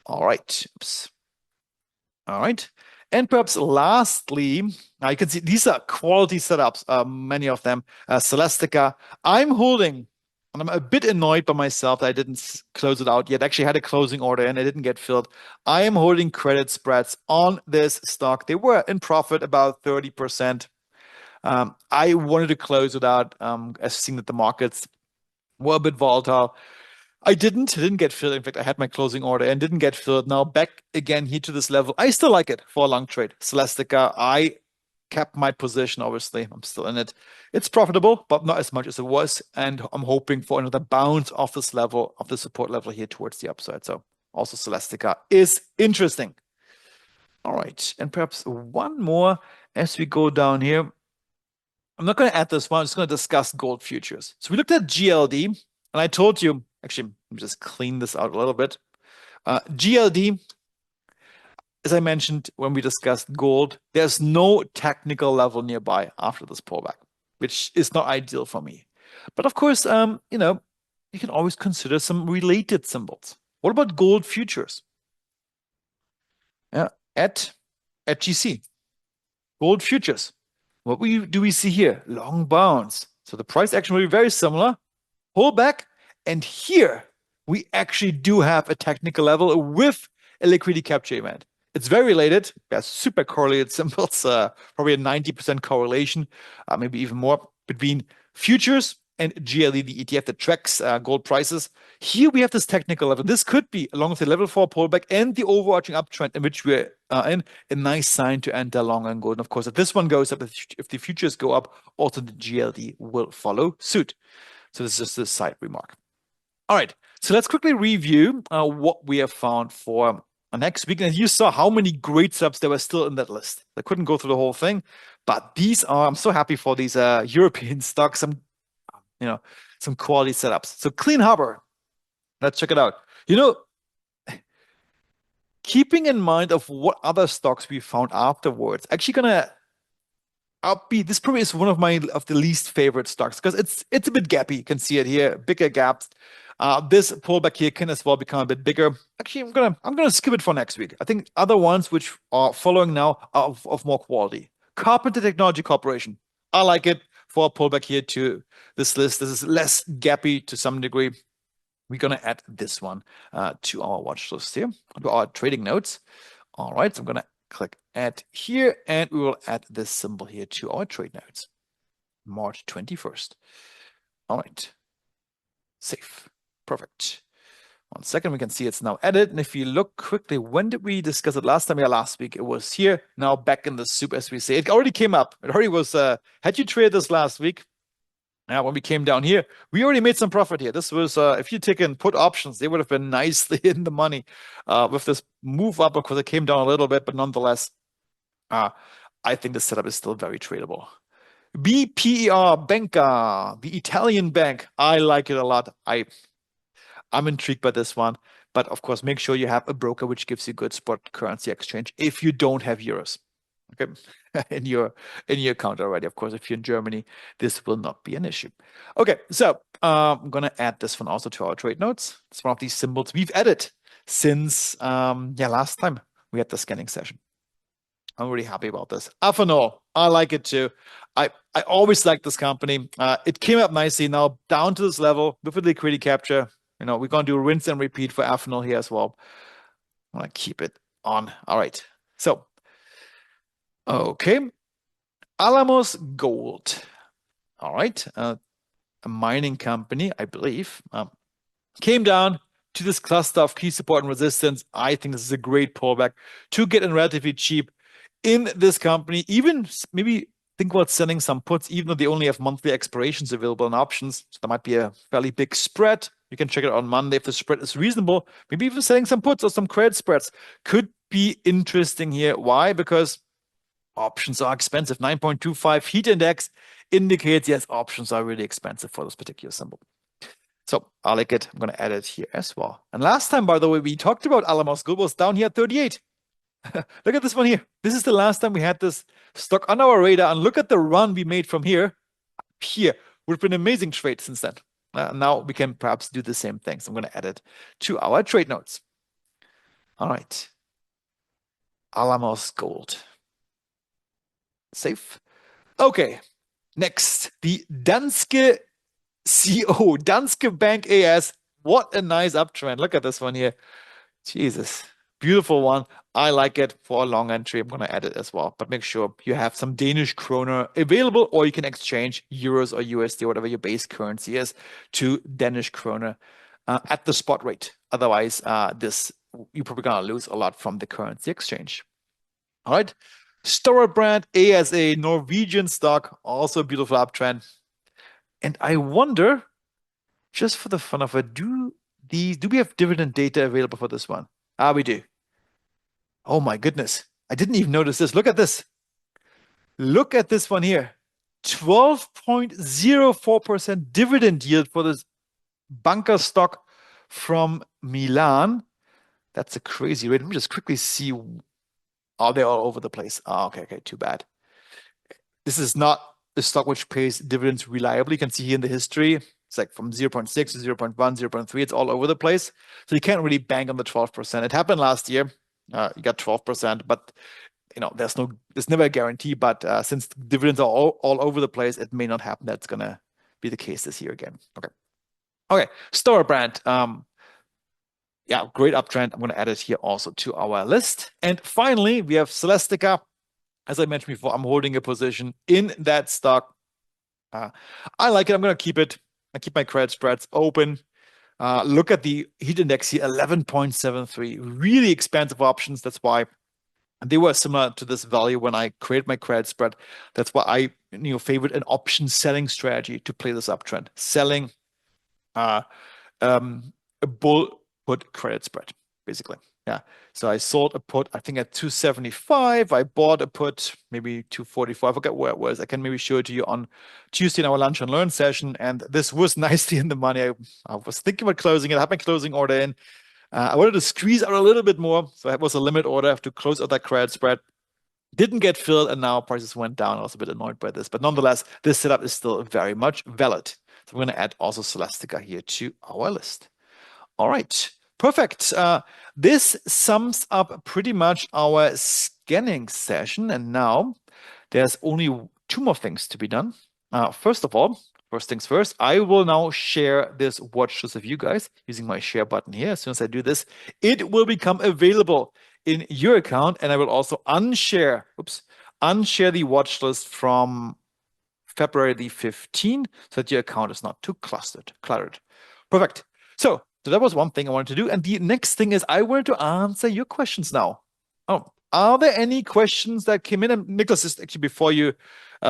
All right. Oops. All right. And perhaps lastly, now you can see these are quality setups, many of them. Celestica, I'm holding, and I'm a bit annoyed by myself that I didn't close it out yet. Actually, I had a closing order and it didn't get filled. I am holding credit spreads on this stock. They were in profit about 30%. I wanted to close it out as seeing that the markets were a bit volatile. I didn't get filled. In fact, I had my closing order and didn't get filled. Now back again here to this level. I still like it for a long trade. Celestica, I kept my position, obviously. I'm still in it. It's profitable, but not as much as it was. And I'm hoping for another bounce off this level, of the support level here towards the upside. So also Celestica is interesting. All right. And perhaps one more as we go down here. I'm not going to add this one. I'm just going to discuss gold futures. So we looked at GLD, and I told you, actually, let me just clean this out a little bit. GLD, as I mentioned when we discussed gold, there's no technical level nearby after this pullback, which is not ideal for me. But of course, you can always consider some related symbols. What about gold futures? Yeah, at GC, gold futures. What do we see here? Long bounce. So the price action will be very similar. Pull back, and here we actually do have a technical level with a liquidity capture event. It's very related. There's super correlated symbols, probably a 90% correlation, maybe even more between futures and GLE, the ETF that tracks gold prices. Here we have this technical level. This could be, along with the level 4 pullback and the overarching uptrend in which we're in, a nice sign to enter long on gold. And of course, if this one goes up, if the futures go up, also the GLD will follow suit. So this is just a side remark. All right, so let's quickly review what we have found for next week. And you saw how many great subs there were still in that list. I couldn't go through the whole thing, but these are, I'm so happy for these European stocks, some quality setups. So Clean Harbor, let's check it out. Keeping in mind of what other stocks we found afterwards, actually gonna this probably is one of the least favorite stocks because it's a bit gappy. You can see it here, bigger gaps. This pullback here can as well become a bit bigger. Actually, I'm gonna skip it for next week. I think other ones which are following now are of more quality. Carpenter Technology Corporation. I like it for a pullback here to this list. This is less gappy to some degree. We're gonna add this one to our watch list here, to our trading notes. All right, so I'm gonna click add here, and we will add this symbol here to our trade notes. March 21st. All right, save. Perfect. 1 second, we can see it's now added. And if you look quickly, when did we discuss it last time? Yeah, last week. It was here, now back in the soup, as we say. It already came up. It already was, had you traded this last week, when we came down here, we already made some profit here. This was, if you take in put options, they would have been nicely in the money with this move up. Of course, it came down a little bit, but nonetheless, I think the setup is still very tradable. BPER Banca, the Italian bank. I like it a lot. I'm intrigued by this one, but of course, make sure you have a broker which gives you good spot currency exchange if you don't have euros, okay, in your account already. Of course, if you're in Germany, this will not be an issue. Okay, so I'm gonna add this one also to our trade notes. It's one of these symbols we've added since last time we had the scanning session. I'm really happy about this. Afanol, I like it too. I always like this company. It came up nicely now down to this level with a liquidity capture. We're going to do rinse and repeat for Afanol here as well. I want to keep it on. All right. So, okay. Alamos Gold. All right. A mining company, I believe, came down to this cluster of key support and resistance. I think this is a great pullback to get in relatively cheap in this company. Even maybe think about selling some puts, even though they only have monthly expirations available in options. So there might be a fairly big spread. You can check it out on Monday if the spread is reasonable. Maybe even selling some puts or some credit spreads could be interesting here. Why? Because options are expensive. 9.25 heat index indicates, yes, options are really expensive for this particular symbol. So I like it. I'm going to add it here as well. And last time, by the way, we talked about Alamos Gold was down here at 38. Look at this one here. This is the last time we had this stock on our radar. And look at the run we made from here. Here, we've been an amazing trade since then. Now we can perhaps do the same thing. So I'm going to add it to our trade notes. All right. Alamos Gold. Safe. Okay. Next, the Danske CO, Danske Bank AS. What a nice uptrend. Look at this one here. Jesus. Beautiful one. I like it for a long entry. I'm going to add it as well. But make sure you have some Danish kroner available, or you can exchange euros or USD, whatever your base currency is, to Danish kroner at the spot rate. Otherwise, you're probably going to lose a lot from the currency exchange. All right. Storebrand ASA, Norwegian stock, also a beautiful uptrend. And I wonder, just for the fun of it, do we have dividend data available for this one? We do. Oh my goodness. I didn't even notice this. Look at this. Look at this one here. 12.04% dividend yield for this bunker stock from Milan. That's a crazy rate. Let me just quickly see. Oh, they're all over the place. Oh, okay, too bad. This is not a stock which pays dividends reliably. You can see here in the history, it's like from 0.6 to 0.1, 0.3. It's all over the place. So you can't really bank on the 12%. It happened last year. You got 12%, but there's never a guarantee. But since dividends are all over the place, it may not happen. That's gonna be the case this year again. Okay. Storebrand. Great uptrend. I'm gonna add it here also to our list. And finally, we have Celestica. As I mentioned before, I'm holding a position in that stock. I like it. I'm gonna keep it. I keep my credit spreads open. Look at the heat index here, 11.73. Really expensive options. That's why they were similar to this value when I created my credit spread. That's why I favored an option selling strategy to play this uptrend. Selling uh, a bull put credit spread, basically. Yeah. So I sold a put, I think at 275. I bought a put maybe 245. I forget where it was. I can maybe show it to you on Tuesday in our lunch and learn session. And this was nicely in the money. I was thinking about closing it. I had my closing order in. I wanted to squeeze out a little bit more. So it was a limit order. I have to close out that credit spread. Didn't get filled, and now prices went down. I was a bit annoyed by this. But nonetheless, this setup is still very much valid. So we're going to add also Celestica here to our list. All right, perfect. This sums up pretty much our scanning session. And now there's only two more things to be done. First of all, first things first, I will now share this watch list with you guys using my share button here. As soon as I do this, it will become available in your account, and I will also unshare the watch list from February the 15th so that your account is not too cluttered. Perfect. So that was one thing I wanted to do. And the next thing is I wanted to answer your questions now. Oh, are there any questions that came in? And Nicholas, just actually before you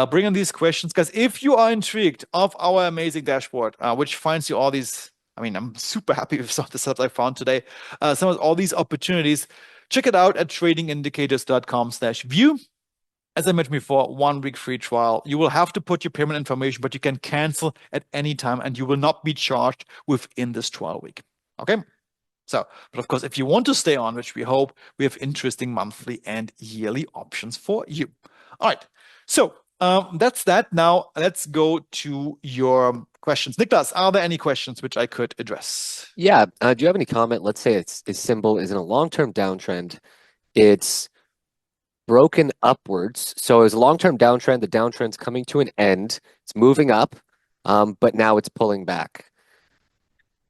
bring in these questions, because if you are intrigued of our amazing dashboard, which finds you all these, I mean, I'm super happy with some of the stuff I found today, some of all these opportunities, check it out at tradingindicators.com/view. As I mentioned before, 1 week free trial. You will have to put your payment information, but you can cancel at any time and you will not be charged within this trial week. Okay? So, but of course, if you want to stay on, which we hope, we have interesting monthly and yearly options for you. All right. So that's that. Now let's go to your questions. Niklas, are there any questions which I could address? Yeah. Do you have any comment? Let's say its symbol is in a long-term downtrend. It's broken upwards. So as a long-term downtrend, the downtrend's coming to an end. It's moving up, but now it's pulling back.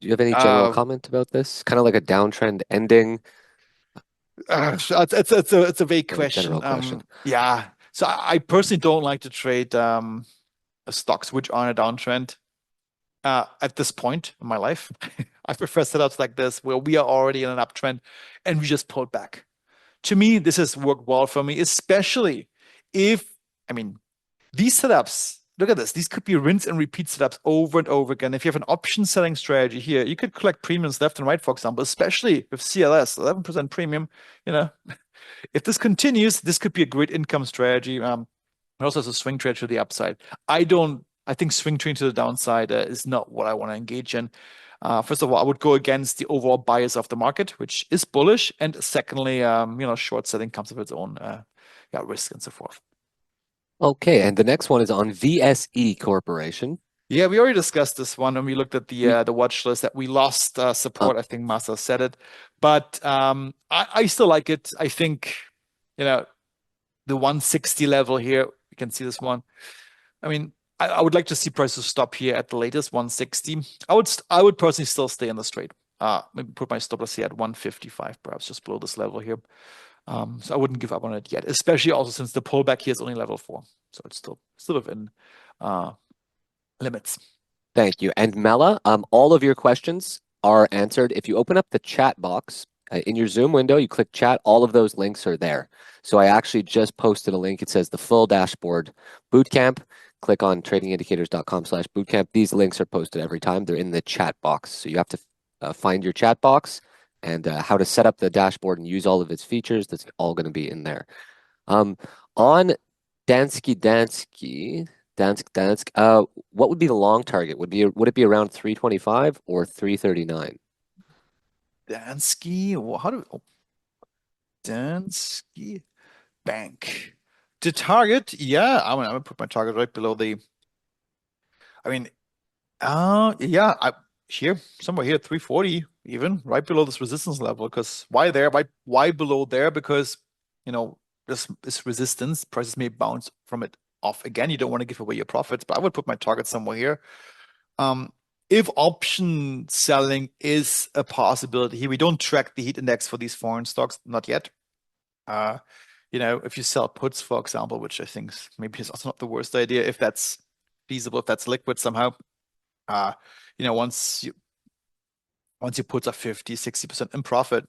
Do you have any general Uh, comment about this? Kind of like a downtrend ending? it's a vague Very question. general question. Yeah. So I personally don't like to trade stocks which are in a downtrend at this point in my life. I prefer setups like this where we are already in an uptrend and we just pulled back. To me, this has worked well for me, especially if, I mean, these setups, look at this. These could be rinse and repeat setups over and over again. If you have an option selling strategy here, you could collect premiums left and right, for example, especially with CLS, 11% premium. You know, if this continues, this could be a great income strategy. It also has a swing trade to the upside. I think swing trading to the downside is not what I want to engage in. First of all, I would go against the overall bias of the market, which is bullish. And secondly, short selling comes with its own risk and so forth. Okay, and the next one is on VSE Corporation. Yeah, we already discussed this one when we looked at We the watch list that we lost uh, support. I think Masa said it, but I still like it. I think the 160 level here. You can see this one. I mean, I would like to see prices stop here at the latest 160. I would personally still stay in the trade. Maybe put my stop loss here at 155, perhaps just below this level here. So I wouldn't give up on it yet, especially also since the pullback here is only level 4, so it's still within uh, limits. Thank you. And Mela, all of your questions are answered. If you open up the chat box in your Zoom window, you click chat, all of those links are there. So I actually just posted a link. It says the full dashboard bootcamp. Click on tradingindicators.com/bootcamp. These links are posted every time. They're in the chat box. So you have to find your chat box and how to set up the dashboard and use all of its features. That's all going to be in there. On Danske, what would be the long target? Would it be around 325 or 339? Danske, Danske Bank. The target, yeah, I'm gonna put my target right below the. I mean, yeah, here somewhere here 340 even right below this resistance level. Because why there? Why below there? Because this resistance prices may bounce from it off again. You don't want to give away your profits, but I would put my target somewhere here. If option selling is a possibility here, we don't track the heat index for these foreign stocks, not yet. If you sell puts, for example, which I think maybe is also not the worst idea, if that's feasible, if that's liquid somehow. Uh, once you put a 50, 60% in profit,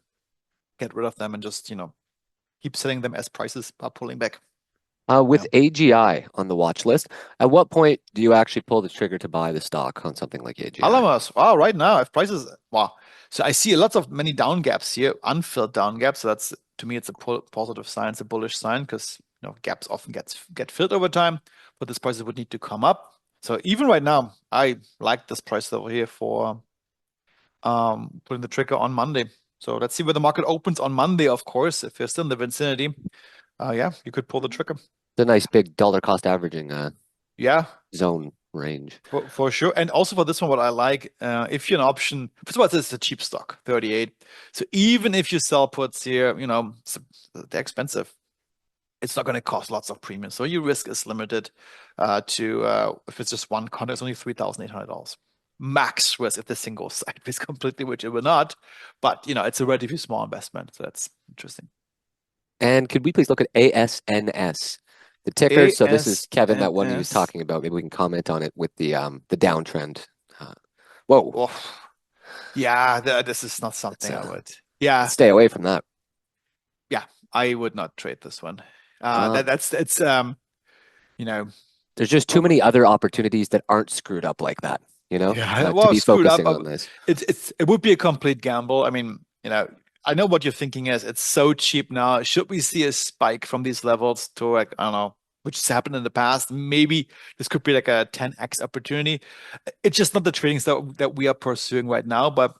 get rid of them and just, keep selling them as prices are pulling back. With Yeah. AGI on the watch list, at what point do you actually pull the trigger to buy the stock on something like AGI? Alamos, wow, right now, if prices, wow. So I see lots of many down gaps here, unfilled down gaps. So that's, to me, it's a positive sign, it's a bullish sign because, gaps often get filled over time, but this prices would need to come up. So even right now, I like this price over here for putting the trigger on Monday. So let's see where the market opens on Monday, of course. If you're still in the vicinity, yeah, you could pull the trigger. It's a nice big dollar cost averaging Yeah, zone range. for sure. And also for this one, what I like, if you're an option, first of all, it's a cheap stock, 38. So even if you sell puts here, they're expensive. It's not going to cost lots of premium. So your risk is limited to, if it's just one contract, it's only $3,800. Max risk if this thing goes sideways completely, which it will not. But, it's a relatively small investment. So that's interesting. And could we please look at ASNS, the ticker? So this is Kevin, that one he was ASNS. talking about. Maybe we can comment on it with the downtrend. Whoa, Oh, yeah, this is not let's something I would. Yeah, stay away from that. yeah, I would not trade this one. Uh, That's it's you know, there's just too well, many other opportunities that aren't screwed up like that, yeah, to well, be screwed up. focusing on this. It would be a complete gamble. I mean, I know what you're thinking is it's so cheap now. Should we see a spike from these levels to like, I don't know, which has happened in the past? Maybe this could be like a 10x opportunity. It's just not the trading style that we are pursuing right now. But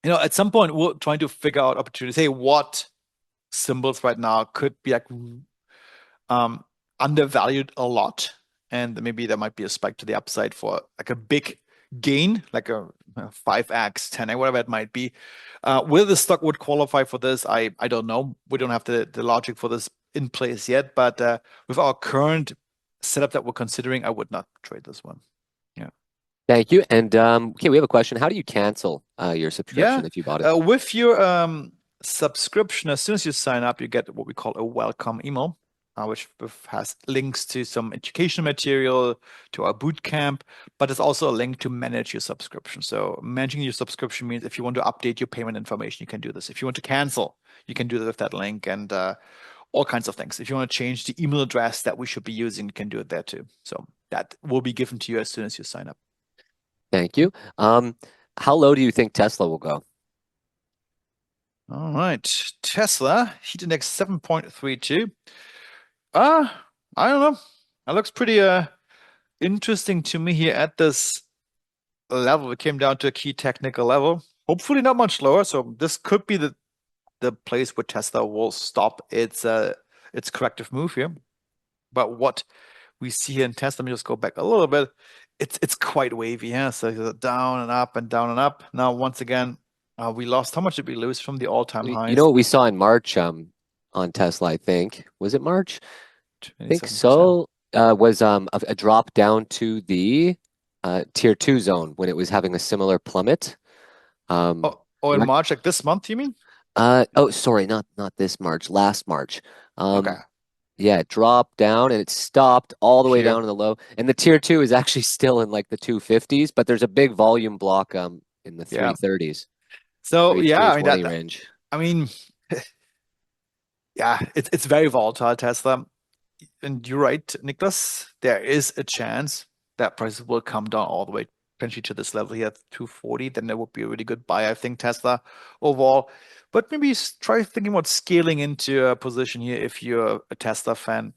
at some point we're trying to figure out opportunities. Hey, what symbols right now could be like um, undervalued a lot, and maybe there might be a spike to the upside for like a big gain, like a 5x, 10x, whatever it might be. Whether the stock would qualify for this, I don't know. We don't have the logic for this in place yet, but with our current setup that we're considering, I would not trade this one. Yeah. Thank you. And okay, we have a question. How do you cancel your Yeah. subscription if you bought it? With your subscription, as soon as you sign up, you get what we call a welcome email, which has links to some education material, to our boot camp, but it's also a link to manage your subscription. So managing your subscription means if you want to update your payment information, you can do this. If you want to cancel, you can do that with that link and all kinds of things. If you want to change the email address that we should be using, you can do it there too. So that will be given to you as soon as you sign up. Thank you. How low do you think Tesla will go? All right. Tesla, heat index 7.32. I don't know. That looks pretty interesting to me here at this level. It came down to a key technical level. Hopefully not much lower. So this could be the place where Tesla will stop its corrective move here. But what we see here in Tesla, let me just go back a little bit. It's quite wavy, yeah. So down and up and down and up. Now once again, we lost. How much did we lose from the all-time You know highs? what we saw in March on Tesla, I think. Was it March? I think 27%. so. Was a drop down to the tier two zone when it was having a similar plummet. Um, Oh, in right- March, like this month, you mean? oh, sorry, not this March, last March. Okay. Yeah, it dropped down and it stopped all the way Here. down in the low. And the tier two is actually still in like the 250s, but there's a big volume block in the Yeah. 330s, So yeah, I mean 320 range. I mean, yeah, it's very volatile, Tesla. And you're right, Niklas. There is a chance that prices will come down all the way potentially to this level here at 240. Then that would be a really good buy, I think, Tesla overall. But maybe try thinking about scaling into a position here if you're a Tesla fan.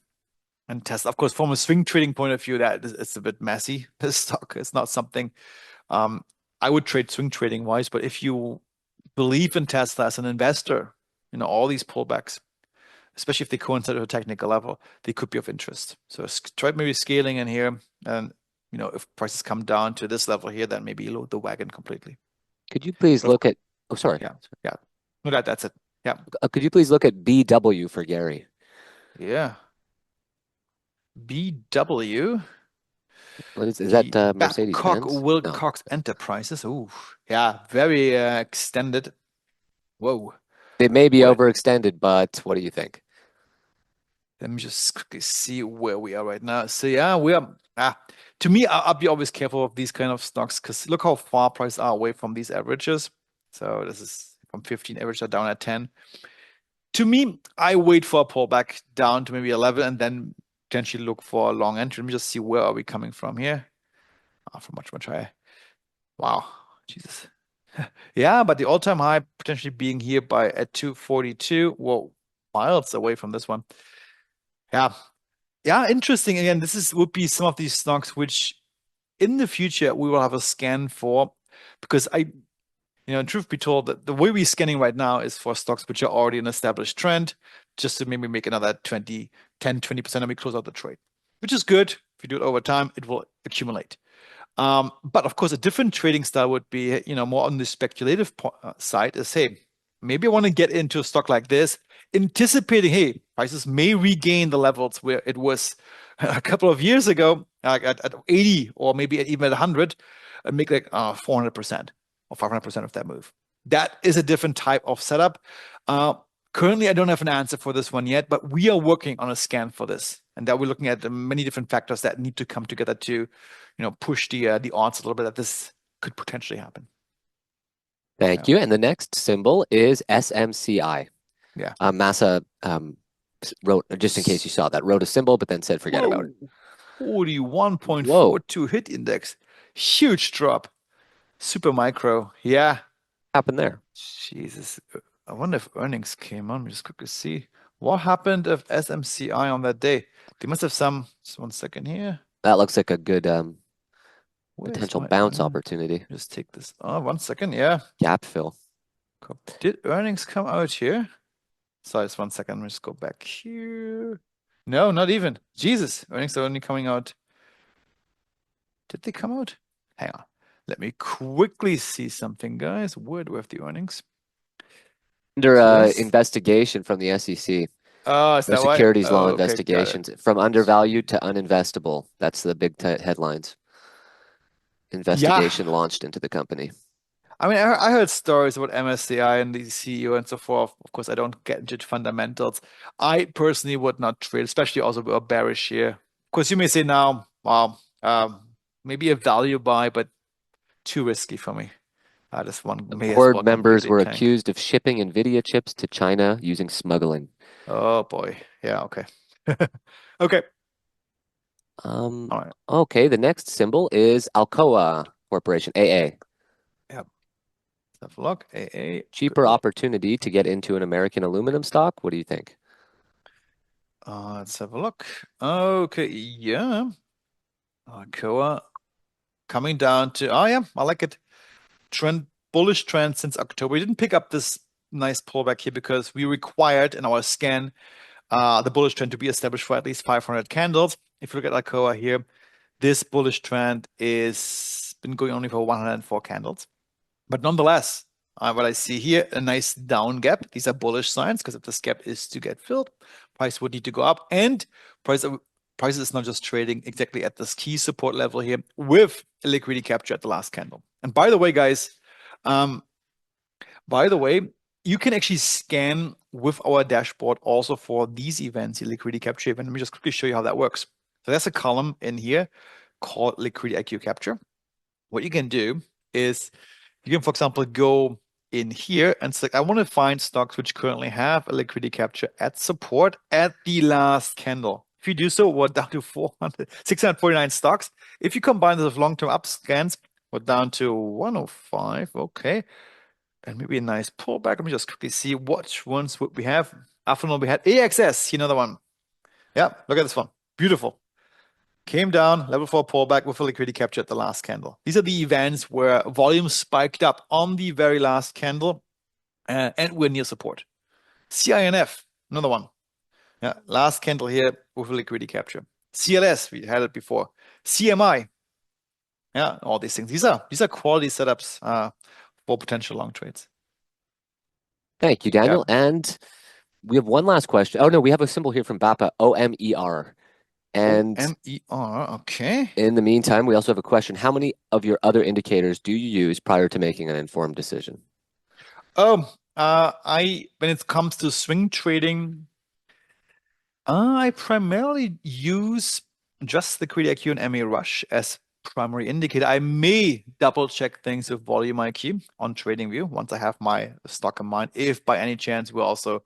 And Tesla, of course, from a swing trading point of view, that is it's a bit messy. This stock is not something um, I would trade swing trading wise. But if you believe in Tesla as an investor, all these pullbacks, especially if they coincide at a technical level, they could be of interest. So try maybe scaling in here, and if prices come down to this level here, then maybe load the wagon completely. Could you please But of look course, at, oh, sorry. yeah, yeah, no, that's it. Yeah, Could you please look at BW for Gary? yeah. BW, What is that the Babcock Mercedes-Benz? No. Wilcox Enterprises. Oh, yeah, very extended. Whoa, They may be what? overextended, but what do you think? Let me just quickly see where we are right now. So yeah, we are. To me, I'll be always careful of these kind of stocks because look how far prices are away from these averages. So this is from 15 average are down at 10. To me, I wait for a pullback down to maybe 11 and then potentially look for a long entry. Let me just see where are we coming from here. From much, much higher. Wow, Jesus. Yeah, but the all-time high potentially being here by at 242. Whoa, miles away from this one. Yeah, yeah, interesting. Again, this is would be some of these stocks which in the future we will have a scan for because truth be told, that the way we're scanning right now is for stocks which are already an established trend, just to maybe make another 20, 10, 20% and we close out the trade, which is good. If you do it over time, it will accumulate. But of course, a different trading style would be, more on the speculative side is, hey, maybe I want to get into a stock like this, anticipating, hey, prices may regain the levels where it was a couple of years ago, at 80 or maybe even at 100, and make like 400% or 500% of that move. That is a different type of setup. Currently, I don't have an answer for this one yet, but we are working on a scan for this, and that we're looking at many different factors that need to come together to push the odds a little bit that this could potentially happen. Thank you. And the next symbol is SMCI. Yeah. Massa wrote, just in case you saw that, wrote a symbol, but then said forget about it. 41.42 hit index. Huge drop. Super micro. Yeah. Happened there? Jesus. I wonder if earnings came on. Let me just quickly see. What happened of SMCI on that day? They must have some. Just 1 second here. That looks like a good Where's potential my bounce opportunity. Just take this. Oh, 1 second. Yeah. Gap fill. Cool. Did earnings come out here? Sorry, just 1 second. Let me just go back here. No, not even. Jesus, earnings are only coming out. Did they come out? Hang on. Let me quickly see something, guys. Where do we have the earnings? Under So this. investigation from the SEC. Oh, is No that why? securities law Oh, okay, got it. investigations from undervalued to uninvestable. That's the big headlines. Yeah. Investigation launched into the company. I mean, I heard stories about MSCI and the CEO and so forth. Of course, I don't get into fundamentals. I personally would not trade, especially also a bearish here. Of course, you may say now, wow, maybe a value buy, but too risky for me. This one The may as board well members completely were tank. accused of shipping NVIDIA chips to China using smuggling. Oh boy. Yeah, okay. Okay. All right. Okay, the next symbol is Alcoa Corporation, AA. Yep. Let's have a look. AA. Good Cheaper look. opportunity to get into an American aluminum stock. What do you think? Let's have a look. Okay, yeah. Koa coming down to, oh yeah, I like it. Bullish trend since October. We didn't pick up this nice pullback here because we required in our scan the bullish trend to be established for at least 500 candles. If you look at Alcoa here, this bullish trend is been going only for 104 candles. But nonetheless, what I see here, a nice down gap. These are bullish signs because if this gap is to get filled, price would need to go up. And price is not just trading exactly at this key support level here with a liquidity capture at the last candle. And by the way, guys, um, you can actually scan with our dashboard also for these events, the liquidity capture event. Let me just quickly show you how that works. So there's a column in here called liquidity IQ capture. What you can do is you can, for example, go in here and select, I want to find stocks which currently have a liquidity capture at support at the last candle. If you do so, we're down to 649 stocks. If you combine this with long-term up scans, we're down to 105. Okay. And maybe a nice pullback. Let me just quickly see which ones would we have. Afternoon, we had AXS, another one. Yeah, look at this one. Beautiful. Came down, level 4 pullback with a liquidity capture at the last candle. These are the events where volume spiked up on the very last candle and we're near support. CINF, another one. Yeah, last candle here with a liquidity capture. CLS, we had it before. CMI, yeah, all these things. These are quality setups for potential long trades. Thank you, Daniel. Yeah. And we have one last question. Oh, no, we have a symbol here from BAPA, OMER. And OMER, okay. in the meantime, we also have a question. How many of your other indicators do you use prior to making an informed decision? When it comes to swing trading, I primarily use just Liquidity IQ and MA Rush as primary indicator. I may double check things with Volume IQ on TradingView once I have my stock in mind. If by any chance we're also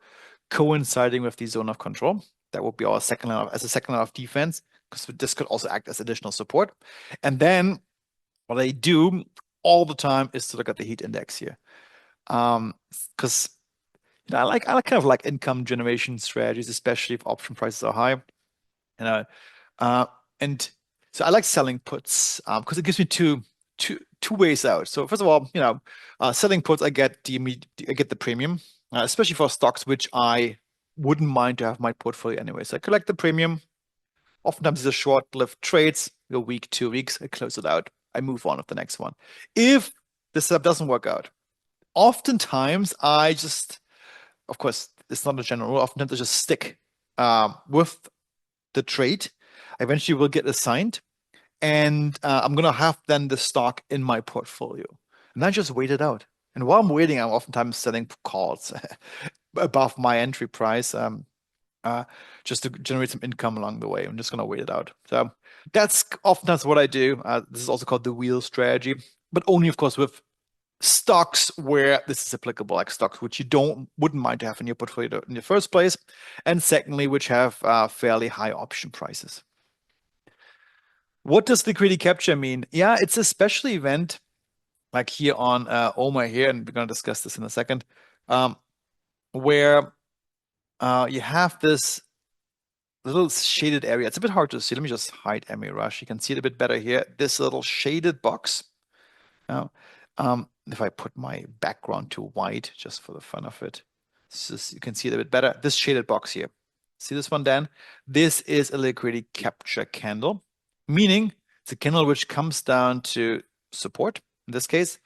coinciding with the zone of control, that would be our second line as a second line of defense, because this could also act as additional support. And then what I do all the time is to look at the heat index here. Because I kind of like income generation strategies, especially if option prices are high. You know, uh, and so I like selling puts because it gives me two ways out. So first of all, selling puts, I get the premium, especially for stocks which I wouldn't mind to have my portfolio anyway. So I collect the premium. Oftentimes these are short-lived trades, a week, 2 weeks, I close it out. I move on with the next one. If this setup doesn't work out, oftentimes of course, it's not a general rule. Oftentimes I just stick with the trade. I eventually will get assigned, and I'm gonna have then the stock in my portfolio, and I just wait it out. And while I'm waiting, I'm oftentimes selling calls above my entry price, uh, just to generate some income along the way. I'm just gonna wait it out. So that's oftentimes what I do. This is also called the wheel strategy, but only, of course, with stocks where this is applicable, like stocks which you wouldn't mind to have in your portfolio in the first place, and secondly, which have fairly high option prices. What does liquidity capture mean? Yeah, it's a special event like here on OMA here, and we're going to discuss this in a second, where you have this little shaded area. It's a bit hard to see. Let me just hide MA Rush. You can see it a bit better here. This little shaded box. Now, if I put my background to white just for the fun of it, you can see it a bit better. This shaded box here. See this one, Dan? This is a liquidity capture candle, meaning it's a candle which comes down to support. In this case,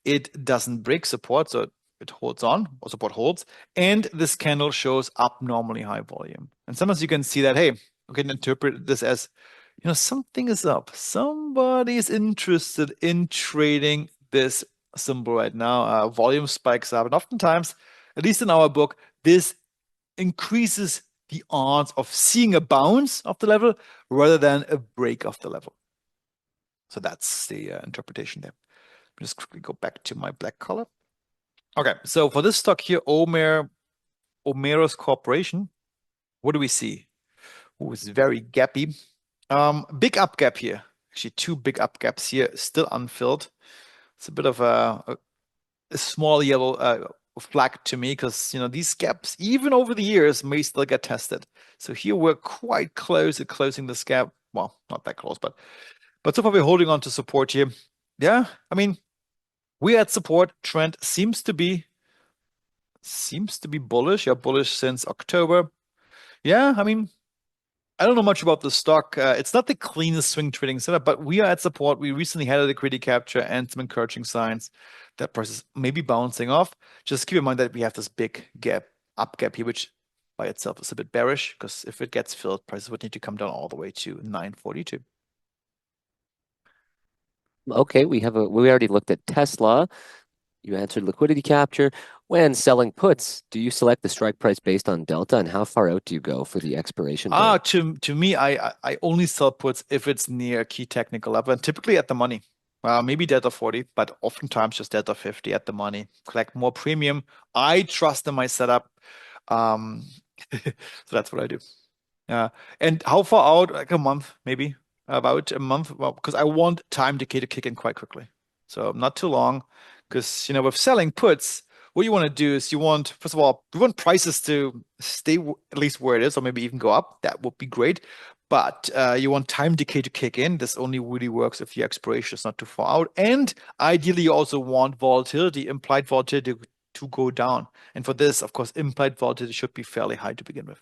it doesn't break support, so it holds on, or support holds, and this candle shows abnormally high volume. And sometimes you can see that, hey, we can interpret this as, something is up. Somebody is interested in trading this symbol right now. Volume spikes up, and oftentimes, at least in our book, this increases the odds of seeing a bounce of the level rather than a break of the level. So that's the interpretation there. Just quickly go back to my black color. Okay, so for this stock here, Omeros Corporation, what do we see? Oh, it's very gappy. Big up gap here. Actually, two big up gaps here, still unfilled. It's a bit of a small yellow flag to me, because these gaps, even over the years, may still get tested. So here we're quite close to closing this gap. Well, not that close, but so far we're holding on to support here. Yeah, I mean, we're at support. Trend seems to be bullish. Yeah, bullish since October. Yeah, I mean, I don't know much about the stock. It's not the cleanest swing trading setup, but we are at support. We recently had a liquidity capture and some encouraging signs that prices may be bouncing off. Just keep in mind that we have this big up gap here, which by itself is a bit bearish, because if it gets filled, prices would need to come down all the way to 942. Okay, we already looked at Tesla. You answered liquidity capture. When selling puts, do you select the strike price based on delta, and how far out do you go for the expiration date? To me, I only sell puts if it's near a key technical level, and typically at the money. Maybe delta 40, but oftentimes just delta 50 at the money. Collect more premium. I trust in my setup. Um, so that's what I do. And how far out? Like a month, maybe about a month. Well, because I want time decay to kick in quite quickly. So not too long, because with selling puts, what you want to do is first of all, we want prices to stay at least where it is, or maybe even go up. That would be great. But you want time decay to kick in. This only really works if the expiration is not too far out. And ideally, you also want volatility, implied volatility, to go down. And for this, of course, implied volatility should be fairly high to begin with.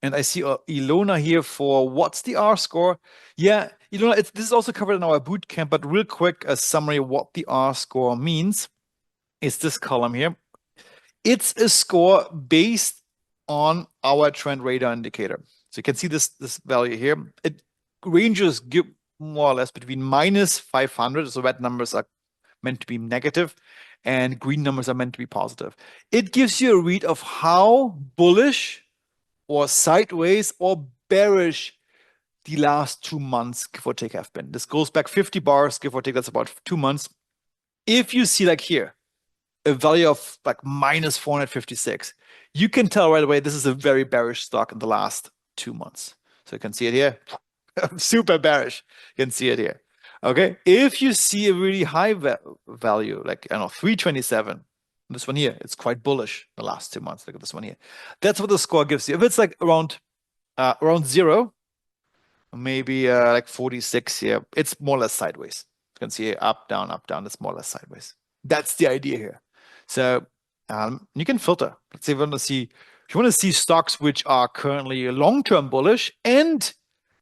And I see Ilona here for what's the R score? Yeah, Ilona, this is also covered in our boot camp, but real quick, a summary of what the R score means is this column here. It's a score based on our trend radar indicator. So you can see this value here. It ranges more or less between minus 500, so red numbers are meant to be negative, and green numbers are meant to be positive. It gives you a read of how bullish or sideways or bearish the last 2 months, give or take, have been. This goes back 50 bars, give or take, that's about 2 months. If you see like here, a value of like minus 456, you can tell right away this is a very bearish stock in the last 2 months. So you can see it here, super bearish. You can see it here. Okay, if you see a really high value, like I don't know, 327, this one here, it's quite bullish the last 2 months. Look at this one here. That's what the score gives you. If it's like around zero, maybe like 46 here, it's more or less sideways. You can see up, down, up, down. It's more or less sideways. That's the idea here. So you can filter. Let's say if you want to see stocks which are currently long-term bullish and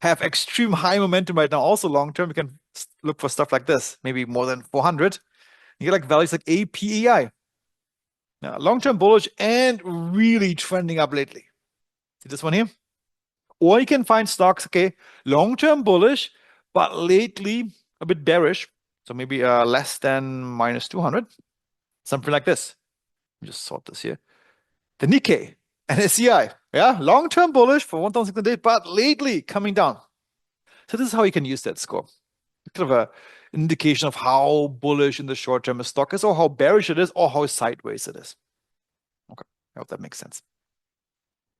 have extreme high momentum right now, also long-term, you can look for stuff like this, maybe more than 400. You get like values like APEI. Long-term bullish and really trending up lately. See this one here? Or you can find stocks, okay, long-term bullish, but lately a bit bearish. So maybe less than minus 200, something like this. Let me just sort this here. The Nikkei and SCI, yeah, long-term bullish for 1,600 days, but lately coming down. So this is how you can use that score. Kind of an indication of how bullish in the short term a stock is, or how bearish it is, or how sideways it is. Okay, I hope that makes sense.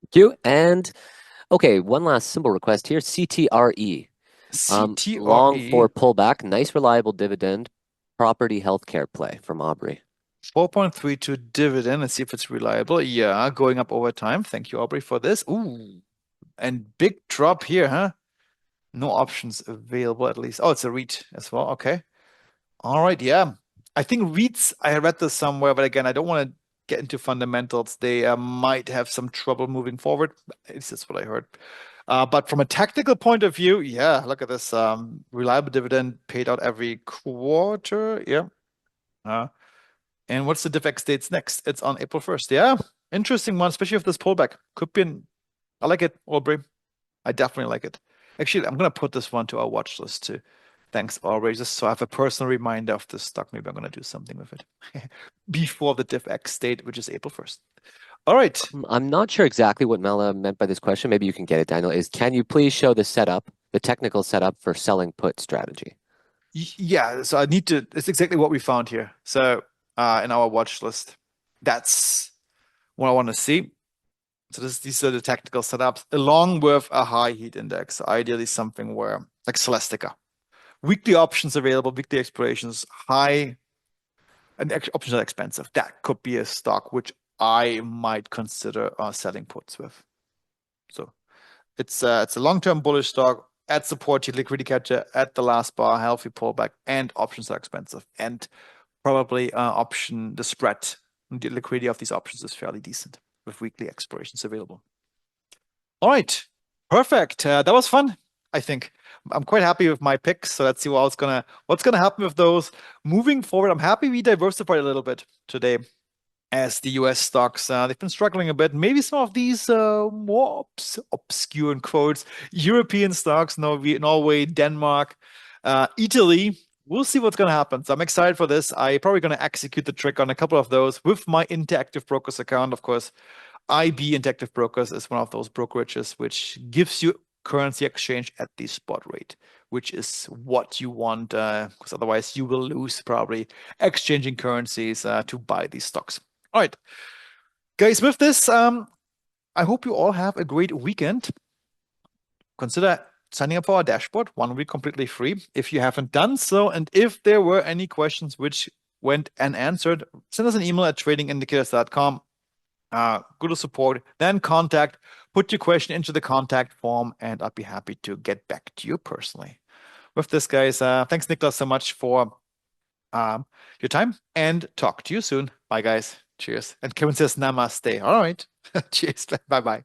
Thank you. And okay, one last simple request here. CTRE. Long for CTRE, pullback. Nice reliable dividend. Property healthcare play from Aubrey. 4.32 dividend. Let's see if it's reliable. Yeah, going up over time. Thank you, Aubrey, for this. Ooh, and big drop here, huh? No options available at least. Oh, it's a REIT as well. Okay. All right. Yeah. I think REITs, I read this somewhere, but again, I don't want to get into fundamentals. They might have some trouble moving forward. At least that's what I heard. But from a technical point of view, yeah, look at this. Reliable dividend paid out every quarter. Yeah. And what's the DivX dates next? It's on April 1st. Yeah. Interesting one, especially if this pullback. Could be I like it, Aubrey. I definitely like it. Actually, I'm gonna put this one to our watch list too. Thanks, Aubrey. Just so I have a personal reminder of this stock. Maybe I'm gonna do something with it before the DivX date, which is April 1st. All right. I'm not sure exactly what Mela meant by this question. Maybe you can get it, Daniel. Can you please show the setup, the technical setup for selling put strategy? Yeah, so I need to, it's exactly what we found here. So in our watch list, that's what I want to see. So these are the technical setups along with a high heat index. So ideally something where like Celestica. Weekly options available, weekly expirations, high, and options are expensive. That could be a stock which I might consider selling puts with. So it's a long-term bullish stock at support, liquidity capture at the last bar, healthy pullback, and options are expensive. And probably the spread, the liquidity of these options is fairly decent with weekly expirations available. All right, perfect. That was fun, I think. I'm quite happy with my picks. So let's see what's gonna happen with those moving forward. I'm happy we diversified a little bit today, as the US stocks they've been struggling a bit. Maybe some of these more obscure in quotes European stocks, Norway, Denmark, Italy. We'll see what's going to happen. So I'm excited for this. I'm probably going to execute the trick on a couple of those with my Interactive Brokers account. Of course, IB Interactive Brokers is one of those brokerages which gives you currency exchange at the spot rate, which is what you want, because otherwise you will lose probably exchanging currencies to buy these stocks. All right, guys, with this, I hope you all have a great weekend. Consider signing up for our dashboard, 1 week completely free if you haven't done so. And if there were any questions which went unanswered, send us an email at tradingindicators.com. Go to support, then contact, put your question into the contact form, and I'd be happy to get back to you personally. With this, guys, thanks, Niklas, so much for your time, and talk to you soon. Bye, guys. Cheers. And Kevin says namaste. All right. Cheers. Bye-bye.